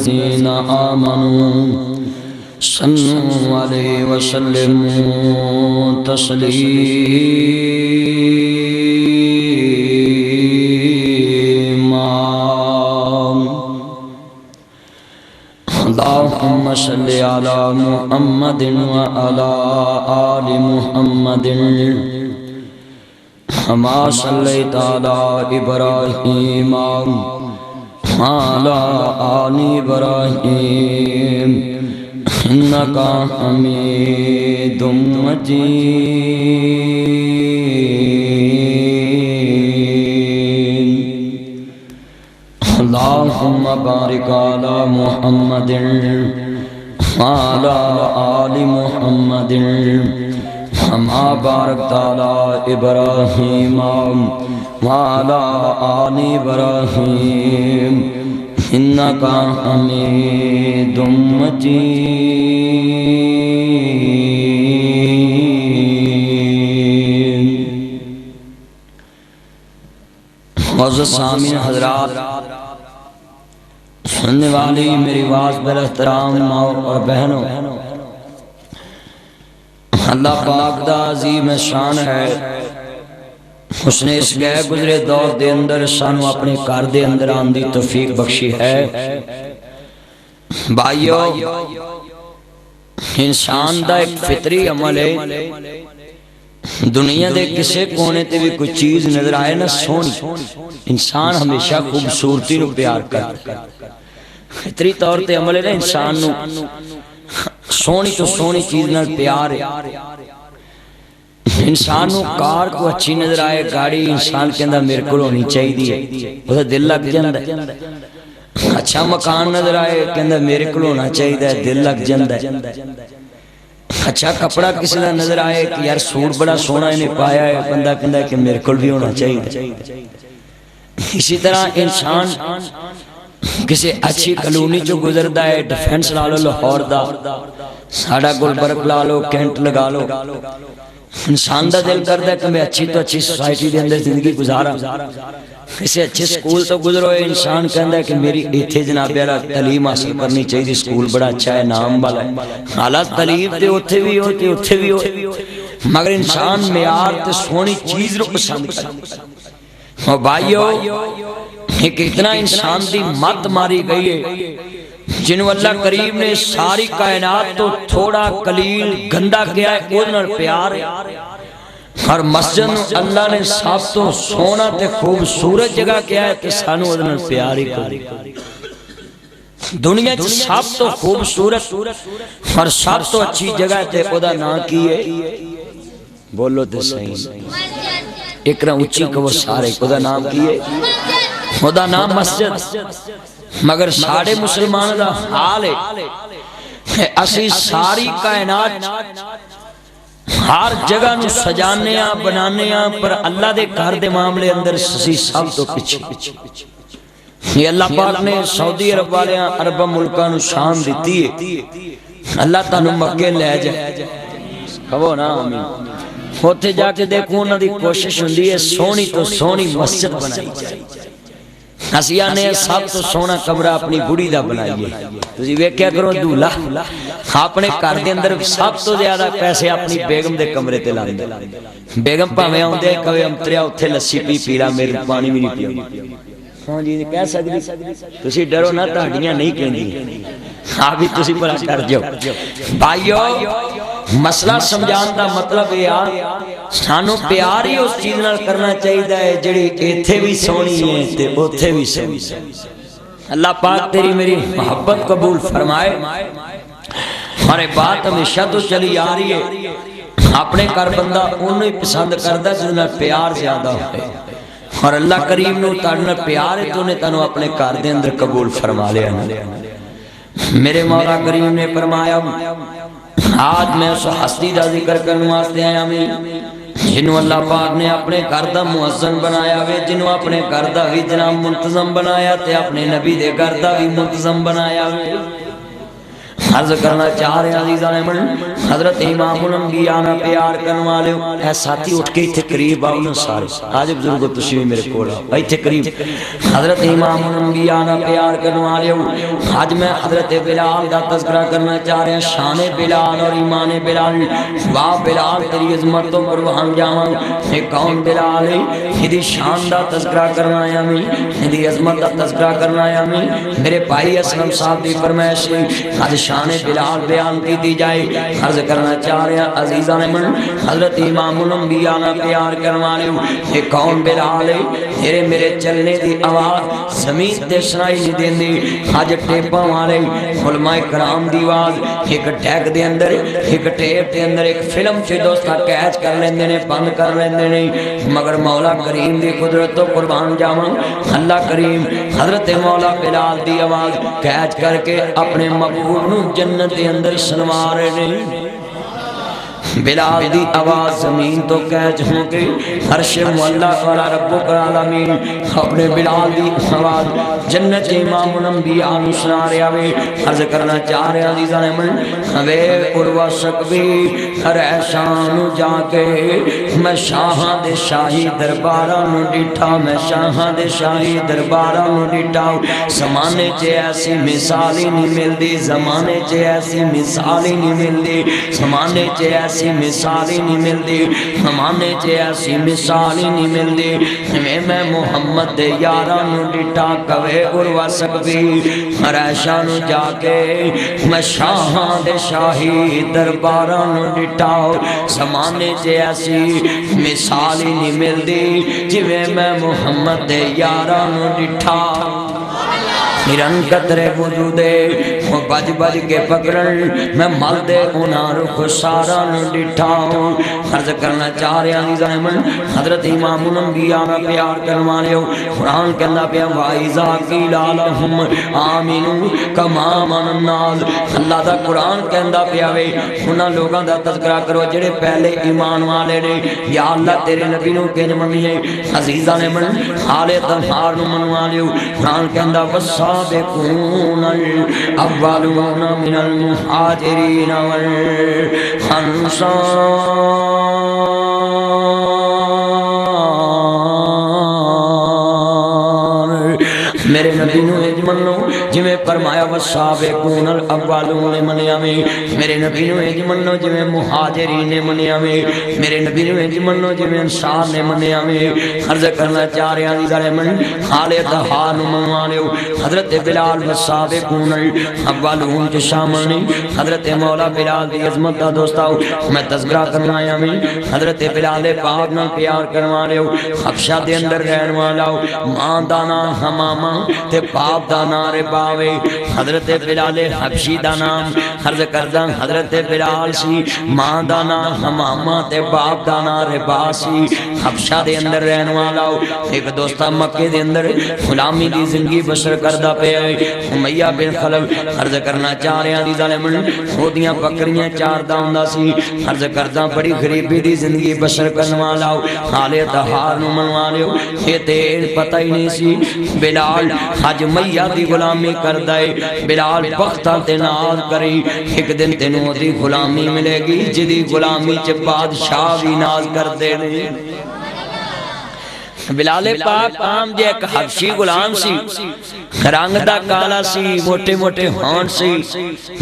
الذين آمنوا صلوا عليه وسلموا تسليما اللهم صل على محمد وعلى آل محمد كما صليت على إبراهيم وعلى آل إبراهيم إنك حميد مجيد اللهم بارك على محمد وعلى آل محمد كما باركت على إبراهيم وعلى آل إبراهيم إنك حميد مجيد معزز سامعین حضرات، سننے والی میری آواز پر احترام ماؤں اور بہنوں، اللہ پاک دا عظیم شان ہے، اس نے اس گئے گزرے دور دے اندر سانو اپنے کار دے اندر آندی توفیق بخشی ہے۔ بھائیو، انسان دا ایک فطری عمل ہے، دنیا دے کسے کونے تے بھی کوئی چیز نظر آئے نہ سونی، انسان ہمیشہ خوبصورتی نو پیار کرتا ہے۔ فطری طور تے عمل ہے نا، انسان نو سونی تو سونی چیز نہ پیار ہے۔ انسان نو کار کو اچھی نظر آئے، گاڑی انسان کے اندر میرے کو ہونی چاہیے دی ہے، اسے دل لگ جاندہ ہے۔ اچھا مکان نظر آئے کہ اندر میرے کو ہونا چاہیے دی، دل لگ جاندہ ہے۔ اچھا کپڑا کسی نہ نظر آئے کہ یار سوٹ بڑا سونا انہیں پایا ہے، بندہ کہندہ ہے کہ میرے کو بھی ہونا چاہیے دی۔ اسی طرح انسان کسی اچھی کلونی جو گزردہ ہے، ڈیفنس لالو لاہور دا، ساڑھا گلبرگ لالو، کینٹ لگا لو، انسان دا دل کردہ ہے کہ میں اچھی تو اچھی سوسائٹی دے اندر زندگی گزارا، کسی اچھے سکول تو گزرو ہے، انسان کہندہ ہے کہ میری ایتھے جناب یارہ تعلیم حاصل کرنی چاہیے، سکول بڑا اچھا ہے، نام والا ہے، حالات تعلیم تے اتھے بھی ہوتے اتھے بھی ہوتے، مگر انسان معیار تے سونی چیز رو پسند کرتا۔ اور بھائیو، ایک اتنا انسان دی مت ماری گئی ہے جنہوں اللہ کریم نے ساری کائنات تو تھوڑا قلیل گندہ کیا ہے، ادھر پیار ہے۔ اور مسجد اللہ نے سب تو سونا تے خوبصورت جگہ کیا ہے کہ سانو ادھر پیار ہی کر۔ دنیا کی سب تو خوبصورت اور سب تو اچھی جگہ تے خدا نہ کی ہے، بولو تے صحیح، اکرا اچھی کو وہ سارے خدا نام کیے، خدا نام مسجد، مگر ساڑھے مسلمان دا حال ہے اسی ساری کائنات ہر جگہ نو سجانے ہیں بنانے ہیں، پر اللہ دے گھر دے معاملے اندر اسی سب تو پچھے۔ یہ اللہ پاک نے سعودی عرب والے عرب ملکہ نو شان دیتی ہے، اللہ تانو مکے لے جائے، کہو نا آمین۔ ہوتے جا کے دیکھو انہوں دی کوشش ہوندی ہے سونی تو سونی مسجد بنائی جائے، ہسیہ نے سب تو سونا کمرہ اپنی بڑی دا بنائیے، تجھے وہ کیا کرو دولا اپنے کار دے اندر سب تو زیادہ پیسے اپنی بیگم دے کمرے تے لائیں دے، بیگم پاہمیں آن دے کوئی امتریا اتھے لسی پی پیرا میرے پانی بھی نہیں پیا، ہاں جی کہہ سکتی تسی ڈرو نہ تہاڑیاں نہیں کہندی، آبی تسی پرا کر جو۔ بھائیو، مسئلہ سمجھان دا مطلب ہے سانو پیار ہی اس چیز نال کرنا چاہیے ہے جڑی ایتھے بھی سونی ہے تے اوتھے بھی سونی ہے۔ اللہ پاک تیری میری محبت قبول فرمائے، ہمارے بات ہمیشہ تو چلی آ رہی ہے، اپنے کر بندہ انہیں پسند کردہ جس نے پیار زیادہ ہوئے، اور اللہ کریم نے تاڑنا پیار ہے تو انہیں تانو اپنے کار دے اندر قبول فرما لیا۔ میرے مولا کریم نے فرمایا آج میں اس ہستی دا ذکر کرنے واسطے آیا میں جنہوں اللہ پاک نے اپنے گھر دا مؤذن بنایا ہوئے، جنہوں اپنے گھر دا بھی جناب منتظم بنایا تے اپنے نبی دے گھر دا بھی منتظم بنایا ہوئے، عرض کرنا چاہ رہے ہیں عزیزان من حضرت امام الانبیاء نہ پیار کرنے والے اے ساتھی اٹھ کے تھے قریب آؤ سارے آج بزرگو تشریف میرے کولا اے تھے قریب حضرت امام الانبیاء نہ پیار کرنے والے آج میں حضرت بلال کا تذکرہ کرنا چاہ رہے ہیں شان بلال اور ایمان بلال واہ بلال تیری عظمتوں پر وہاں جاواں اے کون بلال ہے یہ شان دا تذکرہ کرنا ہے ہمیں یہ عظمت دا تذکرہ کرنا ہے ہمیں میرے بھائی اسلم صاحب دی فرمائش آج شان بلال بیان کی دی جائے عرض کرنا چاہ رہے ہیں عزیزان من حضرت امام الانبیاء نہ پیار کروا لے یہ کون بلال ہے تیرے میرے چلنے دی آواز زمین تے سنائی نہیں دین دی آج ٹیپاں والے علماء کرام دی آواز ایک ٹیک دے اندر ایک ٹیپ دے اندر ایک فلم سے دوستا کیچ کر لیندے نے بند کر لیندے نے مگر مولا کریم دی قدرت تو قربان جاواں اللہ کریم حضرت مولا بلال دی آواز کیچ کر کے اپنے محبوب نو جنت دے اندر سنوا رہے نے بلال دی آواز زمین تو کیچ ہوں کے عرش مولا والا رب العالمین اپنے بلال دی آواز جنت امام الانبیاء نو سنا رہا وے عرض کرنا چاہ رہے عزیزان من وے عروہ شکوی ہر احسان جا کے میں شاہاں دے شاہی درباراں نو ڈٹھا میں شاہاں دے شاہی درباراں نو ڈٹھا زمانے چے ایسی مثال ہی نہیں ملدی زمانے چے ایسی مثال ہی نہیں ملدی زمانے چے ایسی مثال ہی نہیں ملدی زمانے چے ایسی مثال ہی نہیں ملدی میں محمد دے یاراں نو ڈٹھا کوے عروہ شکوی ہر احسان جا کے میں شاہاں دے شاہی درباراں نو ڈٹھا زمانے چے ایسی مثال ہی نہیں ملدی جویں میں محمد دے یاراں نو ڈٹھا ہرن قطرے وجودے وہ بج بج کے پکڑن میں مل دے انہاں رخ سارا نو ڈٹھا عرض کرنا چاہ رہے ہیں عزیزان من حضرت امام الانبیاء نہ پیار کروا لے قرآن کہنا پیا وَإِذَا قِيلَ لَهُمْ آمِنُوا كَمَا آمَنَ النَّاسُ اللہ دا قرآن کہندا پیا وے انہاں لوگاں دا تذکرہ کرو جڑے پہلے ایمان والے نے یا اللہ تیرے نبی نو کہنے منیے عزیزان من حال تنہار نو منوا لیو قرآن کہندا والسابقون الاولون من المہاجرین والانصار میرے نبی نو اج منو جویں فرمایا والسابقون الاولون منیا میں میرے نبی نو اج منو جویں مہاجرین نے منیا میں میرے نبی نو اج منو جویں انصار نے منیا میں عرض کرنا چاہ رہے ہیں عزیزان من حال تہار نو منوا لیو حضرت بلال والسابقون الاولون کے شامل نے حضرت مولا بلال دی عظمت دا دوستاؤ میں تذکرہ کرنا آیا میں حضرت بلال پاک نال پیار کروا لیو حبشہ دے اندر رہن والا ماں دانا ہماما تے باپ دا نام رباوے حضرت بلال حبشی دا نام عرض کردہ حضرت بلال سی ماں دا نام ہماما تے باپ دا نام ربا سی حبشہ دے اندر رہن والا ایک دوستہ مکہ دے اندر غلامی دی زندگی بسر کردہ پہ امیہ بن خلف عرض کرنا چاہ رہے ہیں عزیزان من خودیاں بکریاں چار داؤندہ سی عرض کردہ بڑی غریبی دی زندگی بسر کرنے والا حال تہار نو منوا لیو یہ تیر پتہ ہی نہیں سی بلال حج میہ دی غلامی کر دائے بلال بختہ تے ناز کری ایک دن تینوں دی غلامی ملے گی جدی غلامی چے بادشاہ بھی ناز کر دے رہے بلال پاک عام جے ایک حبشی غلام سی رنگ دا کالا سی موٹے موٹے ہون سی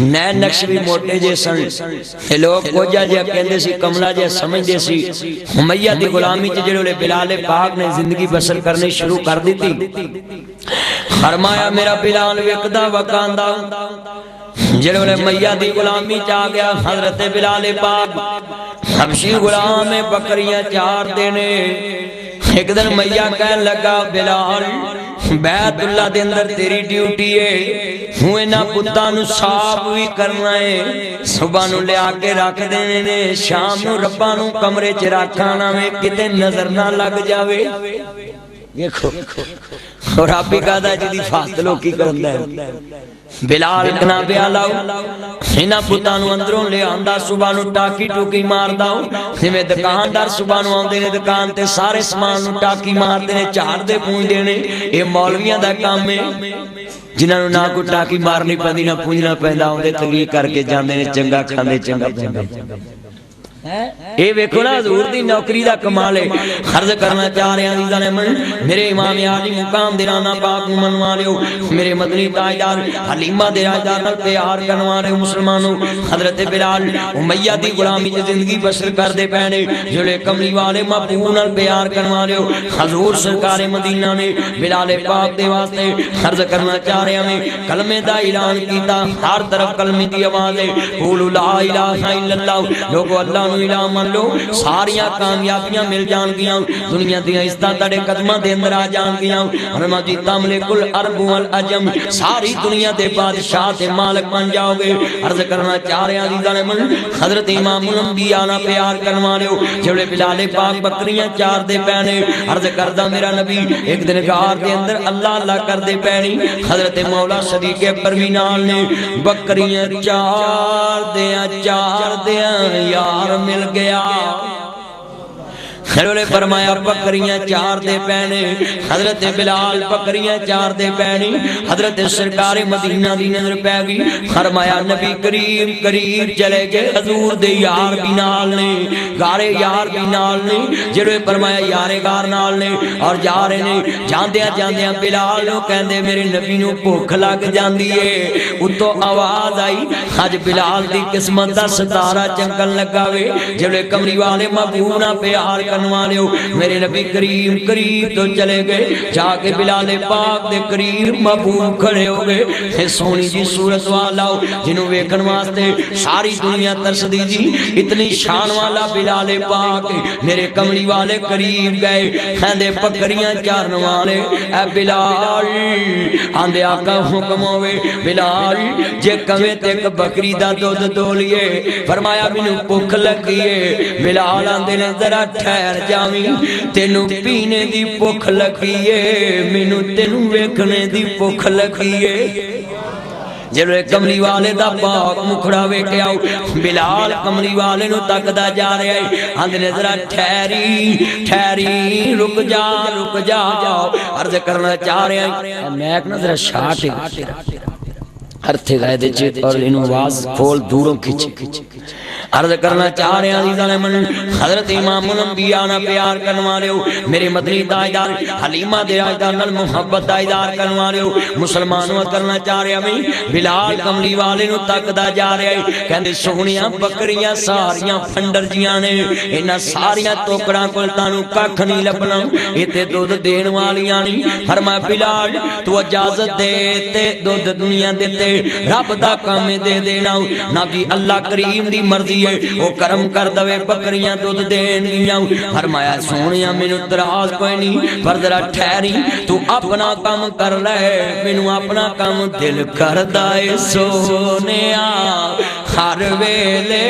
نئے نقش بھی موٹے جے سن لوگ کوجا جے کہندے سی کملا جے سمجھ دے سی امیہ دی غلامی چے جڑے بلال پاک نے زندگی بسر کرنے شروع کر دی تھی فرمایا میرا بلال وکدا وکاندا جڑے میہ دی غلامی چاہ گیا حضرت بلال پاک حبشی غلام بکریاں چار دینے ایک دن میہ کہن لگا بلال بیت اللہ دے اندر تیری ڈیوٹی ہے ہوئے نا پتانو صاف بھی کرنا ہے صبح نو لے آکے رکھ دینے نے شام نو ربانو کمرے چ رکھانا میں کتے نظر نہ لگ جاوے دیکھو اور آپ بھی کہا تھا جدی فاصلوں کی کرندہ ہے بلال کنا بیا لاؤ ہینا پتانو اندروں لے آندہ صبح نو ٹاکی ٹوکی مار داؤ ہمیں دکاندار صبح نو آندے نے دکان تے سارے سامان نو ٹاکی مار دینے چار دے پونج دینے یہ مولویاں دا کام میں جنہاں نو نہ کو ٹاکی مارنی پندی نہ پونجنا پہندا ہوندے تقریر کر کے جاندے نے چنگا کھاندے چنگا پیندے اے ویکھو نا حضور دی نوکری دا کمال ہے عرض کرنا چاہ رہے ہیں عزیزان من میرے امام عالی مقام دیرانا پاک منوا لیو میرے مدنی تاجدار حلیمہ دیراجدار نال پیار کروا رہے مسلمانوں حضرت بلال امیہ دی غلامی جو زندگی بسر کر دے پہنے جڑے کملی والے مقبول نال پیار کروا رہے حضور سرکار مدینہ نے بلال پاک دے واسطے عرض کرنا چاہ رہے ہیں کلمے دا اعلان کیتا ہر طرف کلمے دی آواز ہے قولوا لا الہ الا اللہ لوگو اللہ الہ من لو ساریاں کامیابیاں مل جان گیاں دنیا دیاں عزتاں تڑے قدماں دے اندر آ جان گیاں فرما جی تملک العرب والعجم ساری دنیا دے بادشاہ تے مالک بن جاؤ گے عرض کرنا چاہ رہے ہیں عزیزان من حضرت امام الانبیاء نا پیار کروا لیو جڑے بلال پاک بکریاں چار دے پہنے عرض کردہ میرا نبی ایک دن غار دے اندر اللہ اللہ کر دے پہنی حضرت مولا صدیق اکبر مینال نے بکریاں چار دیاں یار مل گیا خیرولے فرمایا بکریاں چار دے پہنے حضرت بلال بکریاں چار دے پہنی حضرت سرکار مدینہ دی نظر پہ گئی فرمایا نبی کریم قریب چلے گئے حضور دے یار بھی نال نے گارے یار بھی نال نے جڑے فرمایا یارے گار نال نے اور جارے نے جاندیاں بلال نو کہندے میرے نبی نو بھوک لگ جاندی ہے اتو آواز آئی آج بلال دی قسمت دا ستارہ چمکن لگا وے جڑے کمری والے مبہونا پیار کرنوالیو میرے نبی کریم قریب تو چلے گئے جا کے بلال پاک دے قریب مبہو کھڑے ہو گئے سونی جی صورت والاو جنہوں ویکن واسطے ساری دنیا ترس دی جی اتنی شان والا بلال پاک میرے کمری والے قریب گئے خیندے پکریاں چارن والے اے بلال آندے آقا حکم ہوئے بلال جے کمیں تک بکری دا دودھ دو لیے فرمایا منو بھوک لگیے بلال آندے نے ذرا ٹھہر جاویں تینوں پینے دی بھوک لگیے منو تینوں ویکھنے دی بھوک لگیے جلوے کملی والے دا پاک مکھڑا ویکھے آؤ بلال کملی والے نو تک دا جا رہے ہیں ہند نے ذرا ٹھہری رک جا عرض کرنا چاہ رہے ہیں میں ایک نظر شاٹ ارتھے گئے دے چیت اور انہوں آواز کھول دوروں کھچے عرض کرنا چاہ رہے ہیں عزیزان من حضرت امام الانبیاء نا پیار کرنوا رہے ہو میرے مدنی دائدار حلیمہ دائدار نل محبت دائدار کرنوا رہے ہو مسلمانوں کرنا چاہ رہے ہیں بلال کملی والے نو تک دا جا رہے ہیں کہندے سونیاں بکریاں ساریاں پھنڈر جیاں نے انہاں ساریاں توکڑاں کول تانوں ککھ نہیں لبنا ایتھے دودھ دین والیاں نہیں فرمایا بلال تو اجازت دے تے دودھ دنیا دیتے رب دا کام دے دینا نہ بھی اللہ کریم دی مرضی وہ کرم کر دوے بکریاں دودھ دین گیاں فرمایا سونیاں مینو تراز کوئی نہیں پر ذرا ٹھہری تو اپنا کام کر لے مینو اپنا کام دل کر دائے سونیا ہر ویلے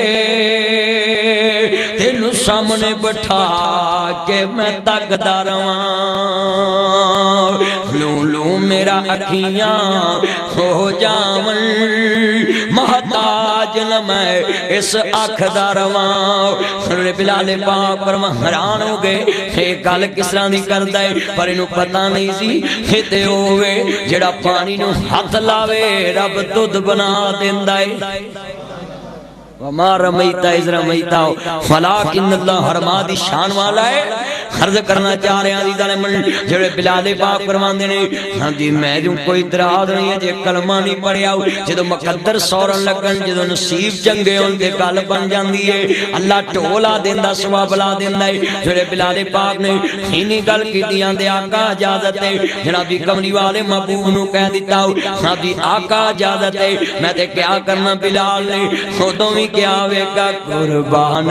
تینو سامنے بٹھا کے میں تکدا رواں لولو میرا اکھیاں ہو جاون محتاج نہ میں اس آنکھ دا رواں بلال پاک پر حیران ہو گئے ایک گل کس طرح دی کردا ہے پر انہوں پتہ نہیں سی کتے ہوئے جڑا پانی نو ہاتھ لاوے رب دودھ بنا دیندا ہے وما رمیتا اذ رمیتا فلیکن اللہ حرما دی شان والا ہے عرض کرنا چاہ رہے ہیں عزیزان من جڑے بلال پاک فرماندے نے ہاں جی میں جو کوئی اعتراض نہیں ہے جے کلمہ نہیں پڑھیا جدوں مقدر سورن لگن جدوں نصیب چنگے ہون تے گل بن جاندی ہے اللہ ٹولا دیندا ثواب لا دیندا ہے جڑے بلال پاک نے اینی گل کیتیاں دے آقا اجازت ہے جناب کملی والے محبوب نو کہہ دتا ہاں جی آقا اجازت ہے میں تے کیا کرنا بلال نے خودوں وی کیا وے گا قربان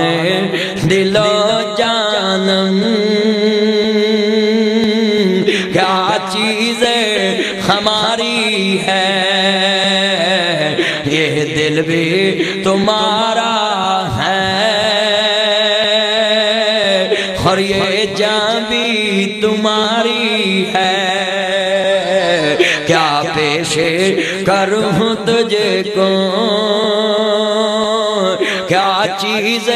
دل و جانم کیا چیز ہماری ہے یہ دل بھی تمہارا ہے اور یہ جان بھی تمہاری ہے پیش کروں تجھے کو کیا چیز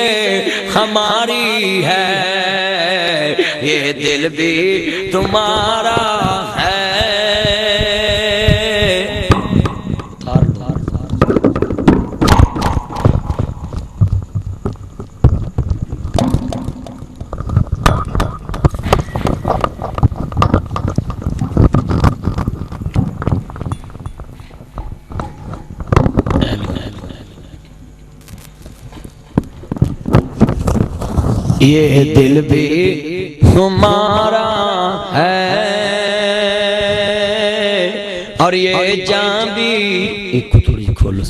ہماری ہے یہ دل بھی تمہارا ہے یہ دل بھی تمہارا ہے اور یہ جان بھی ایک تھوڑی کھولو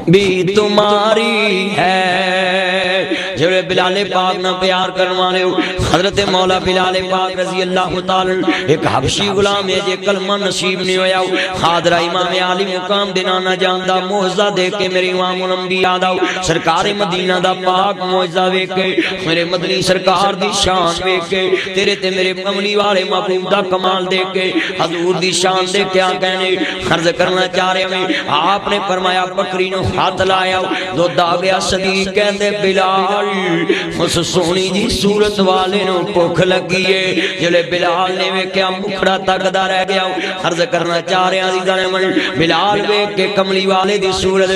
بھی تمہاری ہے جب بلال پاک نہ پیار کروانے ہو حضرت مولا بلال پاک رضی اللہ تعالی ایک حبشی غلام ہے جے کلمہ نصیب نہیں ہویا حاضرہ امام عالی مقام دینا نہ جاندہ معجزہ دیکھ کے میرے امام الانبیاء دا سرکار مدینہ دا پاک معجزہ دیکھ کے میرے مدنی سرکار دی شان دیکھ کے تیرے تے میرے کملی والے محبوب دا کمال دیکھ کے حضور دی شان دیکھ کے کہنے عرض کرنا چاہ رہے ہیں آپ نے فرمایا بکری نو ہاتھ لایا دو داغیا صدیق کہندے بلال اس سونی جی صورت والے نو بھوک لگی ہے جلے بلال نے ویکھیا مکھڑا تکدا رہ گیا عرض کرنا چاہ رہے ہیں بلال ویکھ کے کملی والے دی صورت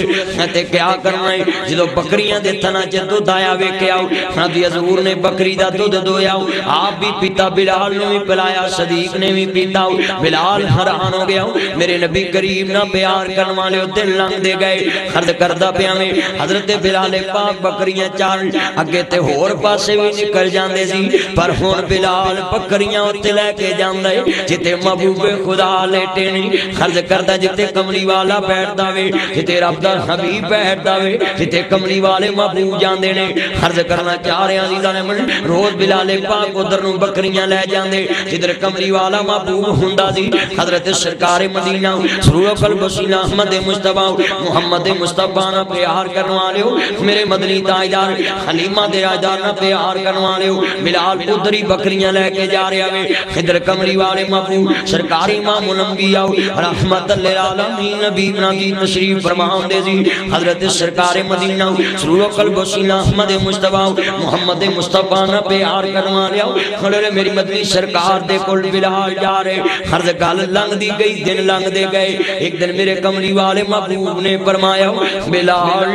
تے کیا کرنا ہے جدو بکریاں دے تھنا چ دودھ آیا ویکھیا نبی حضور نے بکری دا دودھ دویا آپ بھی پیتا بلال نے بھی پلایا صدیق نے بھی پیتا بلال حیران ہو گیا میرے نبی کریم نہ پیار کرن والے دل لنگ دے گئے عرض کردہ پیا میں حضرت بلال پاک بکریاں چار اگے تے ہور پاسے بھی نکل جاندے سی پر ہن بلال بکریاں اوتے لے کے جاندے جتے محبوب خدا لیٹے نہیں عرض کردہ جتے کملی والا بیٹھدا وے جتے رب دا حبیب بیٹھدا وے جتے کملی والے محبوب جاندے نے عرض کرنا چاہ رہے عزیزاں من روز بلال پاک ادھر نو بکریاں لے جاندے جدھر کملی والا محبوب ہوندا سی حضرت سرکار مدینہ سرور قلب وسیلہ احمد مصطفی محمد مصطفی نہ پیار کرن والے ہو میرے مدنی تاجدار حلیمہ دے راجدار نہ پیار کرن والے ہو بلال ادھر ہی بکریاں لے کے جا رہا وے ادھر کملی والے محبوب سرکار امام الانبیاء رحمت للعالمین نبی نبی تشریف فرماندے سی حضرت سرکار مدینہ سرور قلب وسیلہ احمد مصطفی محمد مصطفی نہ پیار کرن والے ہو کھڑے میری مدنی سرکار دے کول بلال جا رہے عرض گل لنگ دی گئی دن لنگ دے گئے ایک دن میرے کملی والے محبوب نے فرمایا بلال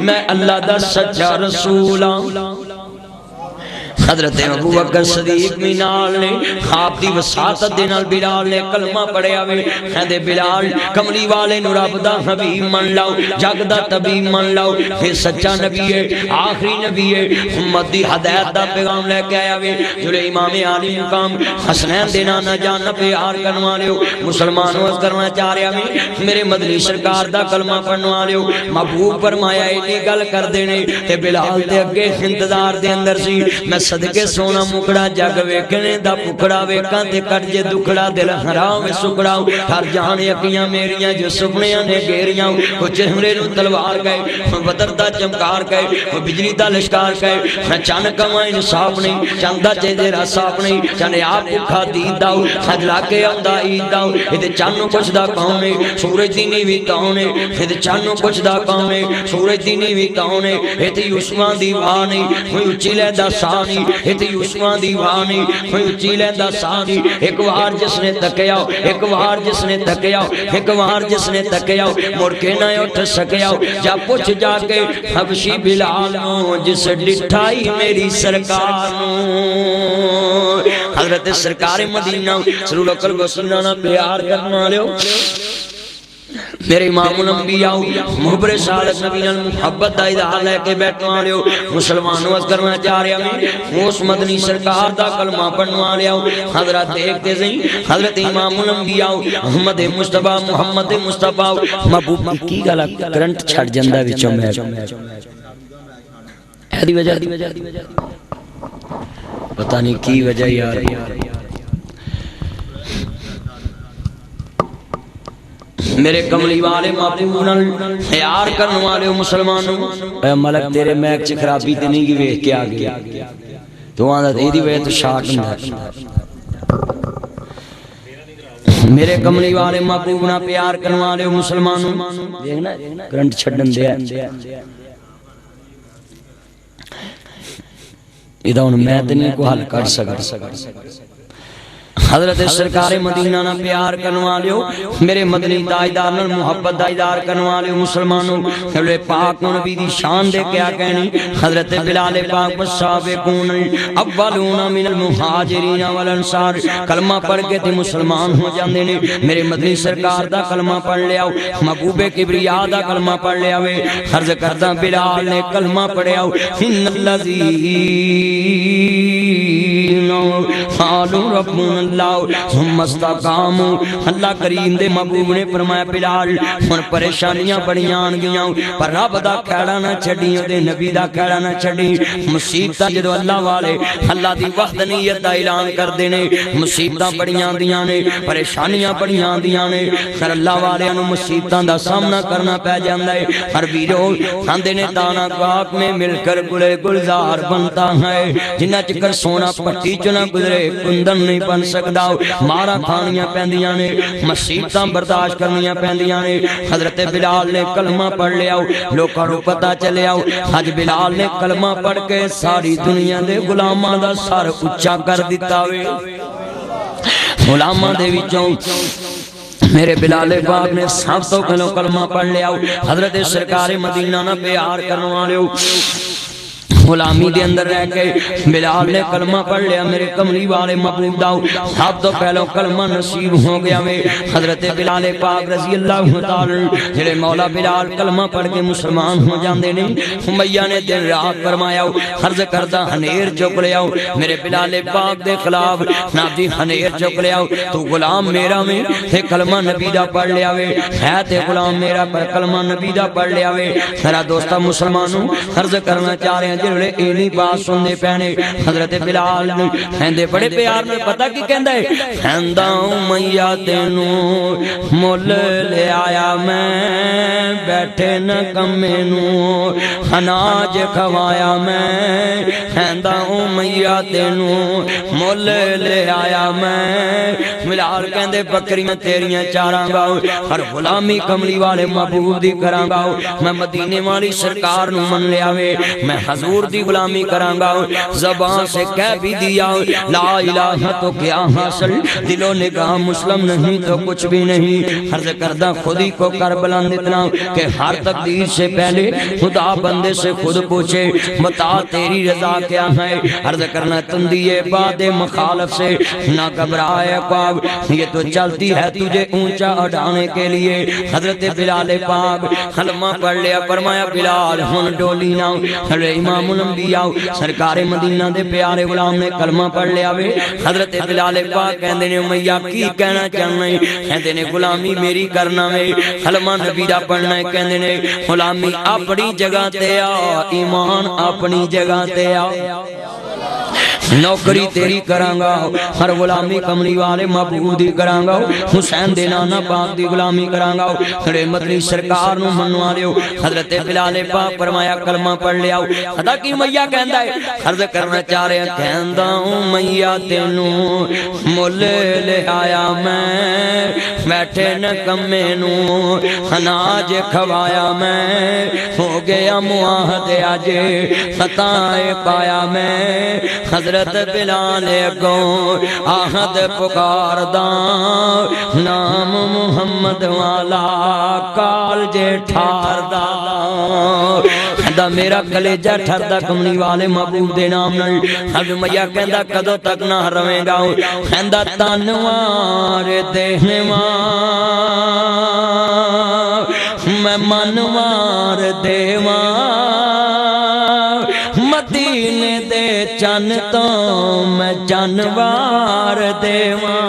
میں اللہ دا سچا رسول ہوں حضرت ابو بکر صدیق مینال نے خواب دی وساطت دے نال بلال نے کلمہ پڑھیا وے کہندے بلال کملی والے نو رب دا حبیب من لو جگ دا طبیب من لو پھر سچا نبی ہے آخری نبی ہے امت دی ہدایت دا پیغام لے کے آیا وے جڑے امام عالی مقام حسنین دے نانا جان پیار کرن والے ہو مسلمانوں کرنا چاہ رہا میں میرے مدنی سرکار دا کلمہ پڑھن والے ہو محبوب فرمایا ایڈی گل کر دینے تے بلال دے اگے انتظار دے اندر سی میں صدقے سونا مکڑا جگ ویکھنے دا پکڑا ویکھاں تے کٹ جے دکھڑا دل حرام سکڑا ہر جہان یقیاں میریاں جو سپنیاں نے گھیریاں وہ چہرے نو تلوار گئے بدر دا چمکار گئے وہ بجلی دا لشکار گئے چن کمائیں انصاف نہیں چندا چہرہ صاف نہیں چن آپ بھکھا دید داؤ حجلا کے آندا عید داؤ تے چانو کچھ دا کام ہے سورج دی نیوی تاؤں نے تے چانو کچھ دا کام ہے سورج دی نیوی تاؤں نے تے عثمان دی وانی کوئی اچھی لہدا سانی ایتی عثمان دیوانی کوئی اچھی لیندہ سانی ایک وار جس نے تکیا ایک وار جس نے تکیا ایک وار جس نے تکیا مڑ کے نہ اٹھ سکیا جا پوچھ جا کے حبشی بلال نو جس ڈٹھائی میری سرکار نو حضرت سرکار مدینہ سرور قلب وسیلہ نہ پیار کرنا لیو میرے امام الانبیاء محبر سالت نبی محبت دا اظہار لے کے بیٹھنے والے ہو مسلمانوں از کرنا چاہ رہے ہیں اس مدنی سرکار دا کلمہ پڑھنے والے ہو حضرت دیکھتے ہیں حضرت امام الانبیاء محمد مصطفی محمد مصطفی محبوب کی گلا کرنٹ چھڑ جندہ وچوں میں ایدی وجہ پتہ نہیں کی وجہ یار میرے کملی والے محبوب خیار کرنے والے مسلمانوں اے ملک تیرے میک چھ خرابی تے نہیں گی ویکھ کے آگیا تو آندھا ایدی وجہ تو شاٹ اندھا میرے کملی والے محبوب نہ پیار کرنے والے مسلمانوں دیکھنا کرنٹ چھڈن دیا ادھا ان میں دنیا کو حل کر سکتا حضرت سرکار مدینہ نہ پیار کرنے والے ہو میرے مدنی تاجدار نہ محبت تاجدار کرنے والے ہو مسلمانوں حضرت پاک نبی دی شان دے کیا کہنی حضرت بلال پاک والسابقون اولون من المہاجرین والانصار کلمہ پڑھ کے تے مسلمان ہو جاندے نے میرے مدنی سرکار دا کلمہ پڑھ لیا محبوب کبریا دا کلمہ پڑھ لیا عرض کردہ بلال نے کلمہ پڑھیا ان الذین قالوا ربنا اللہ ثم استقاموا اللہ کریم دے محبوب نے فرمایا بلال ہن پریشانیاں بڑیاں آن گیاں پر رب دا کھڑا نہ چھڈی تے نبی دا کھڑا نہ چھڈی مصیبتاں جدو اللہ والے اللہ دی وحدانیت دا اعلان کردے نے مصیبتاں بڑیاں آندیاں نے پریشانیاں بڑیاں آندیاں نے پھر اللہ والےاں نوں مصیبتاں دا سامنا کرنا پے جاندا ہے ہر ویرو کہندے نے دانا کاک میں مل کر گلے گلزار بنتا ہے جنہ چکر سونا پٹی چ نہ گزرے کندن نہیں بن سکدا مارا کھانیاں پیندیاں نے مصیبتاں برداشت کرنیاں پیندیاں نے حضرت بلال نے کلمہ پڑھ لیا لوکاں نوں پتہ چلیا اج بلال نے کلمہ پڑھ کے ساری دنیا دے غلاماں دا سر اونچا کر دتا وے غلاماں دے وچوں میرے بلال پاک نے سب تو پہلو کلمہ پڑھ لیا حضرت سرکار مدینہ نہ پیار کرنے والے غلامی دے اندر رہ کے بلال نے کلمہ پڑھ لیا میرے کملی والے محبوب دا سب تو پہلو کلمہ نصیب ہو گیا میں حضرت بلال پاک رضی اللہ تعالی جڑے مولا بلال کلمہ پڑھ کے مسلمان ہو جاندے نے امیہ نے دن رات فرمایا عرض کردہ ہنیر چک لیا میرے بلال پاک دے خلاف نابدی ہنیر چک لیا تو غلام میرا میں تے کلمہ نبی دا پڑھ لیا وے ہے تے غلام میرا پر کلمہ نبی دا پڑھ لیا وے میرا دوستہ مسلمانوں عرض کرنا چاہ رہے ہیں جڑے اینی بات سننے پہنے حضرت بلال ہندے بڑے پیار میں پتہ کی کہندہ ہے ہندہ امیہ تینوں مول لے آیا میں بیٹھے نہ کمینوں اناج کھوایا میں ہندہ امیہ تینوں مول لے آیا میں بلال کہندے بکری میں تیریاں چاراں گاؤں ہر غلامی کملی والے محبوب دی کراں گاؤں میں مدینے والی سرکار نو من لے آوے میں حضور دی غلامی کرانگا زبان سے کہہ بھی دیا لا الہ تو کیا حاصل دل و نگاہ مسلم نہیں تو کچھ بھی نہیں عرض کردہ خودی کو کر بلند اتنا کہ ہر تقدیر سے پہلے خدا بندے سے خود پوچھے بتا تیری رضا کیا ہے عرض کرنا تندیے باد مخالف سے نہ گھبرائے قواب یہ تو چلتی ہے تجھے اونچا اڑانے کے لیے حضرت بلال پاک کلمہ پڑھ لیا فرمایا بلال ہن ڈولی نہ امام الانبیاء سرکار مدینہ دے پیارے غلام نے کلمہ پڑھ لیا وے حضرت بلال پاک کہندے نے امیہ کی کہنا چاہنا ہے کہندے نے غلامی میری کرنا ہے کلمہ نبی دا پڑھنا ہے کہندے نے غلامی اپنی جگہ تے آ ایمان اپنی جگہ تے آ نوکری تیری کرانگا ہر غلامی کملی والے محبوب دی کرانگا حسین دے نانا پاک دی غلامی کرانگا کھڑے مدنی سرکار نو منوا لیو حضرت بلال پاک فرمایا کلمہ پڑھ لیا خدا کی امیہ کہندہ ہے عرض کرنا چاہ رہے ہیں کہندہ امیہ تینوں مول لے آیا میں بیٹھے نہ کمینوں اناج کھوایا میں ہو گیا معاہد آج خطائے پایا میں حضرت بلال کو آہد پکار داں نام محمد والا کال جے ٹھار داں دا میرا کلیجہ ٹھردا کملی والے محبوب دے نام نال اب میاں کہندا کدوں تک نہ رویں گا کہندا تنوار دیواں میں منوار دیواں مدینے دے چن تو میں جانوار دیواں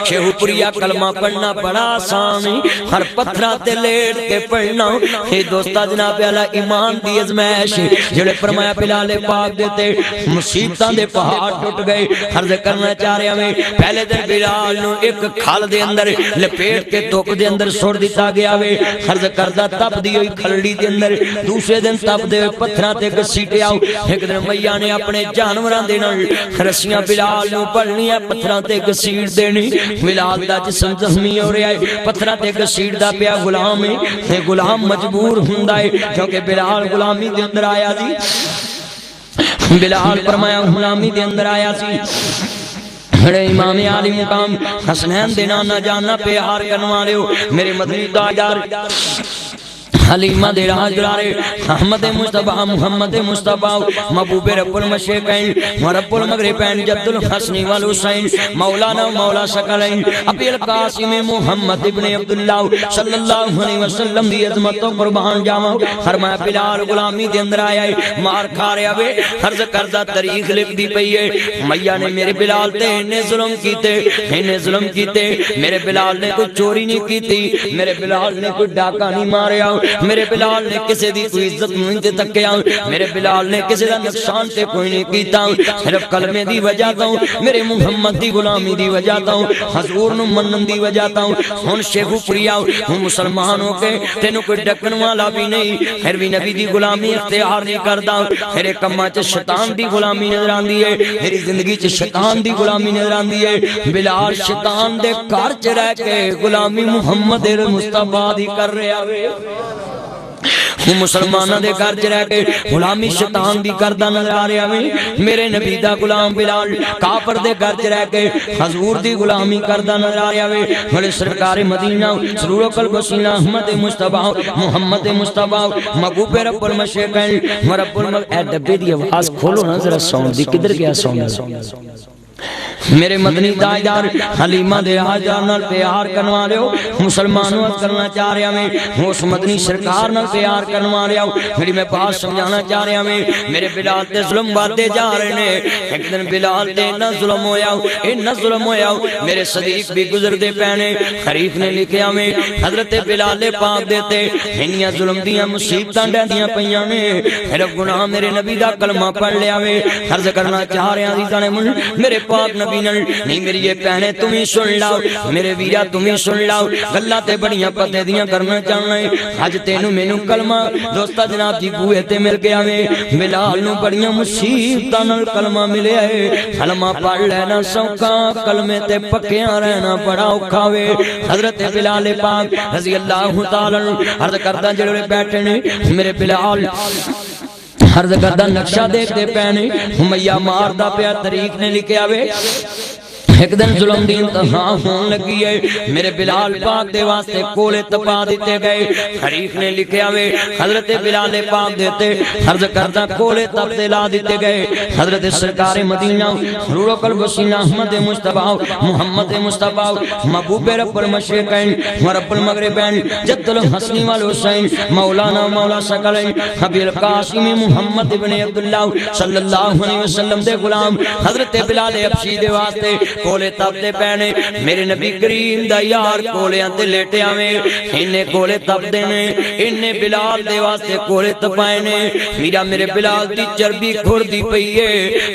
شیخ پوریا کلمہ پڑھنا بڑا آسان ہر پتھرہ تے لیٹ کے پڑھنا اے دوستہ جناب علی ایمان دی ازمائش جڑے فرمایا بلال پاک دیتے مصیبتاں دے پہاڑ ٹوٹ گئے عرض کرنا چاہ رہے ہمیں پہلے دن بلال نو ایک کھال دے اندر لپیٹ کے توک دے اندر سوڑ دیتا گیا وے عرض کردہ تپ دی ہوئی کھلڑی دے اندر دوسرے دن تپ دے پتھرہ تے گسیٹے آؤ ایک دن میاں نے اپنے جانوران دینا رسیاں بلال نو پڑھنی ہے پتھرہ تے گسیٹ دینی بلال دا جسم زخمی ہو رہا ہے پتھرہ تے گسیڑ دا پیا غلام ہے تے غلام مجبور ہوندا ہے کیونکہ بلال غلامی دے اندر آیا سی بلال فرمایا غلامی دے اندر آیا سی بڑے امام عالی مقام حسنین دے نانا جانا پیار کرنوا رہے ہو میرے مدنی تاجدار حلیمہ دے راہ جلارے احمد مصطفیٰ محمد مصطفیٰ محبوب رب المشرقین و رب المغربین جد الحسن والحسین مولانا مولا سکلین ابی القاسم محمد ابن عبداللہ صلی اللہ علیہ وسلم دی عظمت و قربان جاما فرمایا بلال غلامی دے اندر آیا ہے مار کھا رہا وے حرز کردہ تاریخ لکھ دی پئی ہے میاں نے میرے بلال تے انہیں ظلم کیتے میرے بلال نے کوئی چوری نہیں کیتی میرے بلال نے کوئی ڈاکہ نہیں ماریا میرے بلال نے کسی دی کوئی عزت نہیں تے تکیا میرے بلال نے کسی دا نقصان تے کوئی نہیں کیتا صرف کلمے دی وجہ تا میرے محمد دی غلامی دی وجہ تا حضور نو منن دی وجہ تا ہن شیخو پریا ہوں مسلمان ہو کے تینوں کوئی ڈکن والا بھی نہیں پھر بھی نبی دی غلامی اختیار نہیں کردا میرے کماں چ شیطان دی غلامی نظر آندی ہے میری زندگی چ شیطان دی غلامی نظر آندی ہے بلال شیطان دے گھر چ رہ کے غلامی محمد مصطفیٰ دی کر رہا وے مسلمانہ دے گھر چ رہ کے غلامی شیطان دی کردہ نظر آ رہا ہے میرے نبی دا غلام بلال کافر دے گھر چ رہ کے حضور دی غلامی کردہ نظر آ رہا ہے بڑے سرکار مدینہ سرور و قلب وسیلہ احمد مصطفیٰ محمد مصطفیٰ محبوب رب المشرقین و رب اے ڈبے دی آواز کھولو نا ذرا ساؤنڈ دی کدھر گیا ساؤنڈ میرے مدنی تاجدار حلیمہ دے آجار نال پیار کرنوا رہے ہو مسلمانوں کرنا چاہ رہا میں اس مدنی سرکار نال پیار کرنوا رہا ہو میری میں بات سمجھانا چاہ رہا میں میرے بلال تے ظلم باتے جا رہے نے ایک دن بلال تے اتنا ظلم ہویا میرے صدیق بھی گزر دے پہنے خریف نے لکھیا میں حضرت بلال پاک دیتے انہیاں ظلم دیاں مصیبتاں ڈہ دیاں پیاں نے پھر گناہ میرے نبی دا کلمہ پڑھ لیا میں عرض کرنا چاہ رہے ہیں میرے پاک نبی نہیں میری یہ پہنے تمہیں سن لاؤ میرے ویرا تمہیں سن لاؤ گلہ تے بڑیاں پتے دیاں کرنا چاہنا ہے آج تینوں مینوں کلمہ دوستہ جناب جی بوئے تے مل گیا میں بلال نو بڑیاں مصیبتاں نال کلمہ ملے ہے کلمہ پڑھ لینا سوکا کلمے تے پکیاں رہنا بڑا اوکھا وے حضرت بلال پاک رضی اللہ تعالی عرض کردہ جڑے بیٹھے نے میرے بلال عرض کردہ نقشہ دیکھتے پہنے ہمیہ ماردہ پہ طریق نے لکھے آوے ایک دن ظلم دی انتہا ہون لگی ہے میرے بلال پاک دے واسطے کولے تپا دیتے گئے حریف نے لکھیا ہوئے حضرت بلال پاک دیتے عرض کردہ کولے تپ دے لا دیتے گئے حضرت سرکار مدینہ روح قلب وسیلہ احمد مصطفیٰ محمد مصطفیٰ محبوب رب المشرقین و رب المغربین جد الحسن والحسین مولانا مولا سکلین ابی القاسم محمد ابن عبداللہ صلی اللہ علیہ وسلم دے غلام حضرت بلال حبشی دے واسطے کولے تپ دے پہنے میرے نبی کریم دا یار کولے انتے لیٹے آویں انہیں کولے تپ دینے انہیں بلال دے واسطے کولے تپائنے میرے بلال دی چربی کھور دی پئیے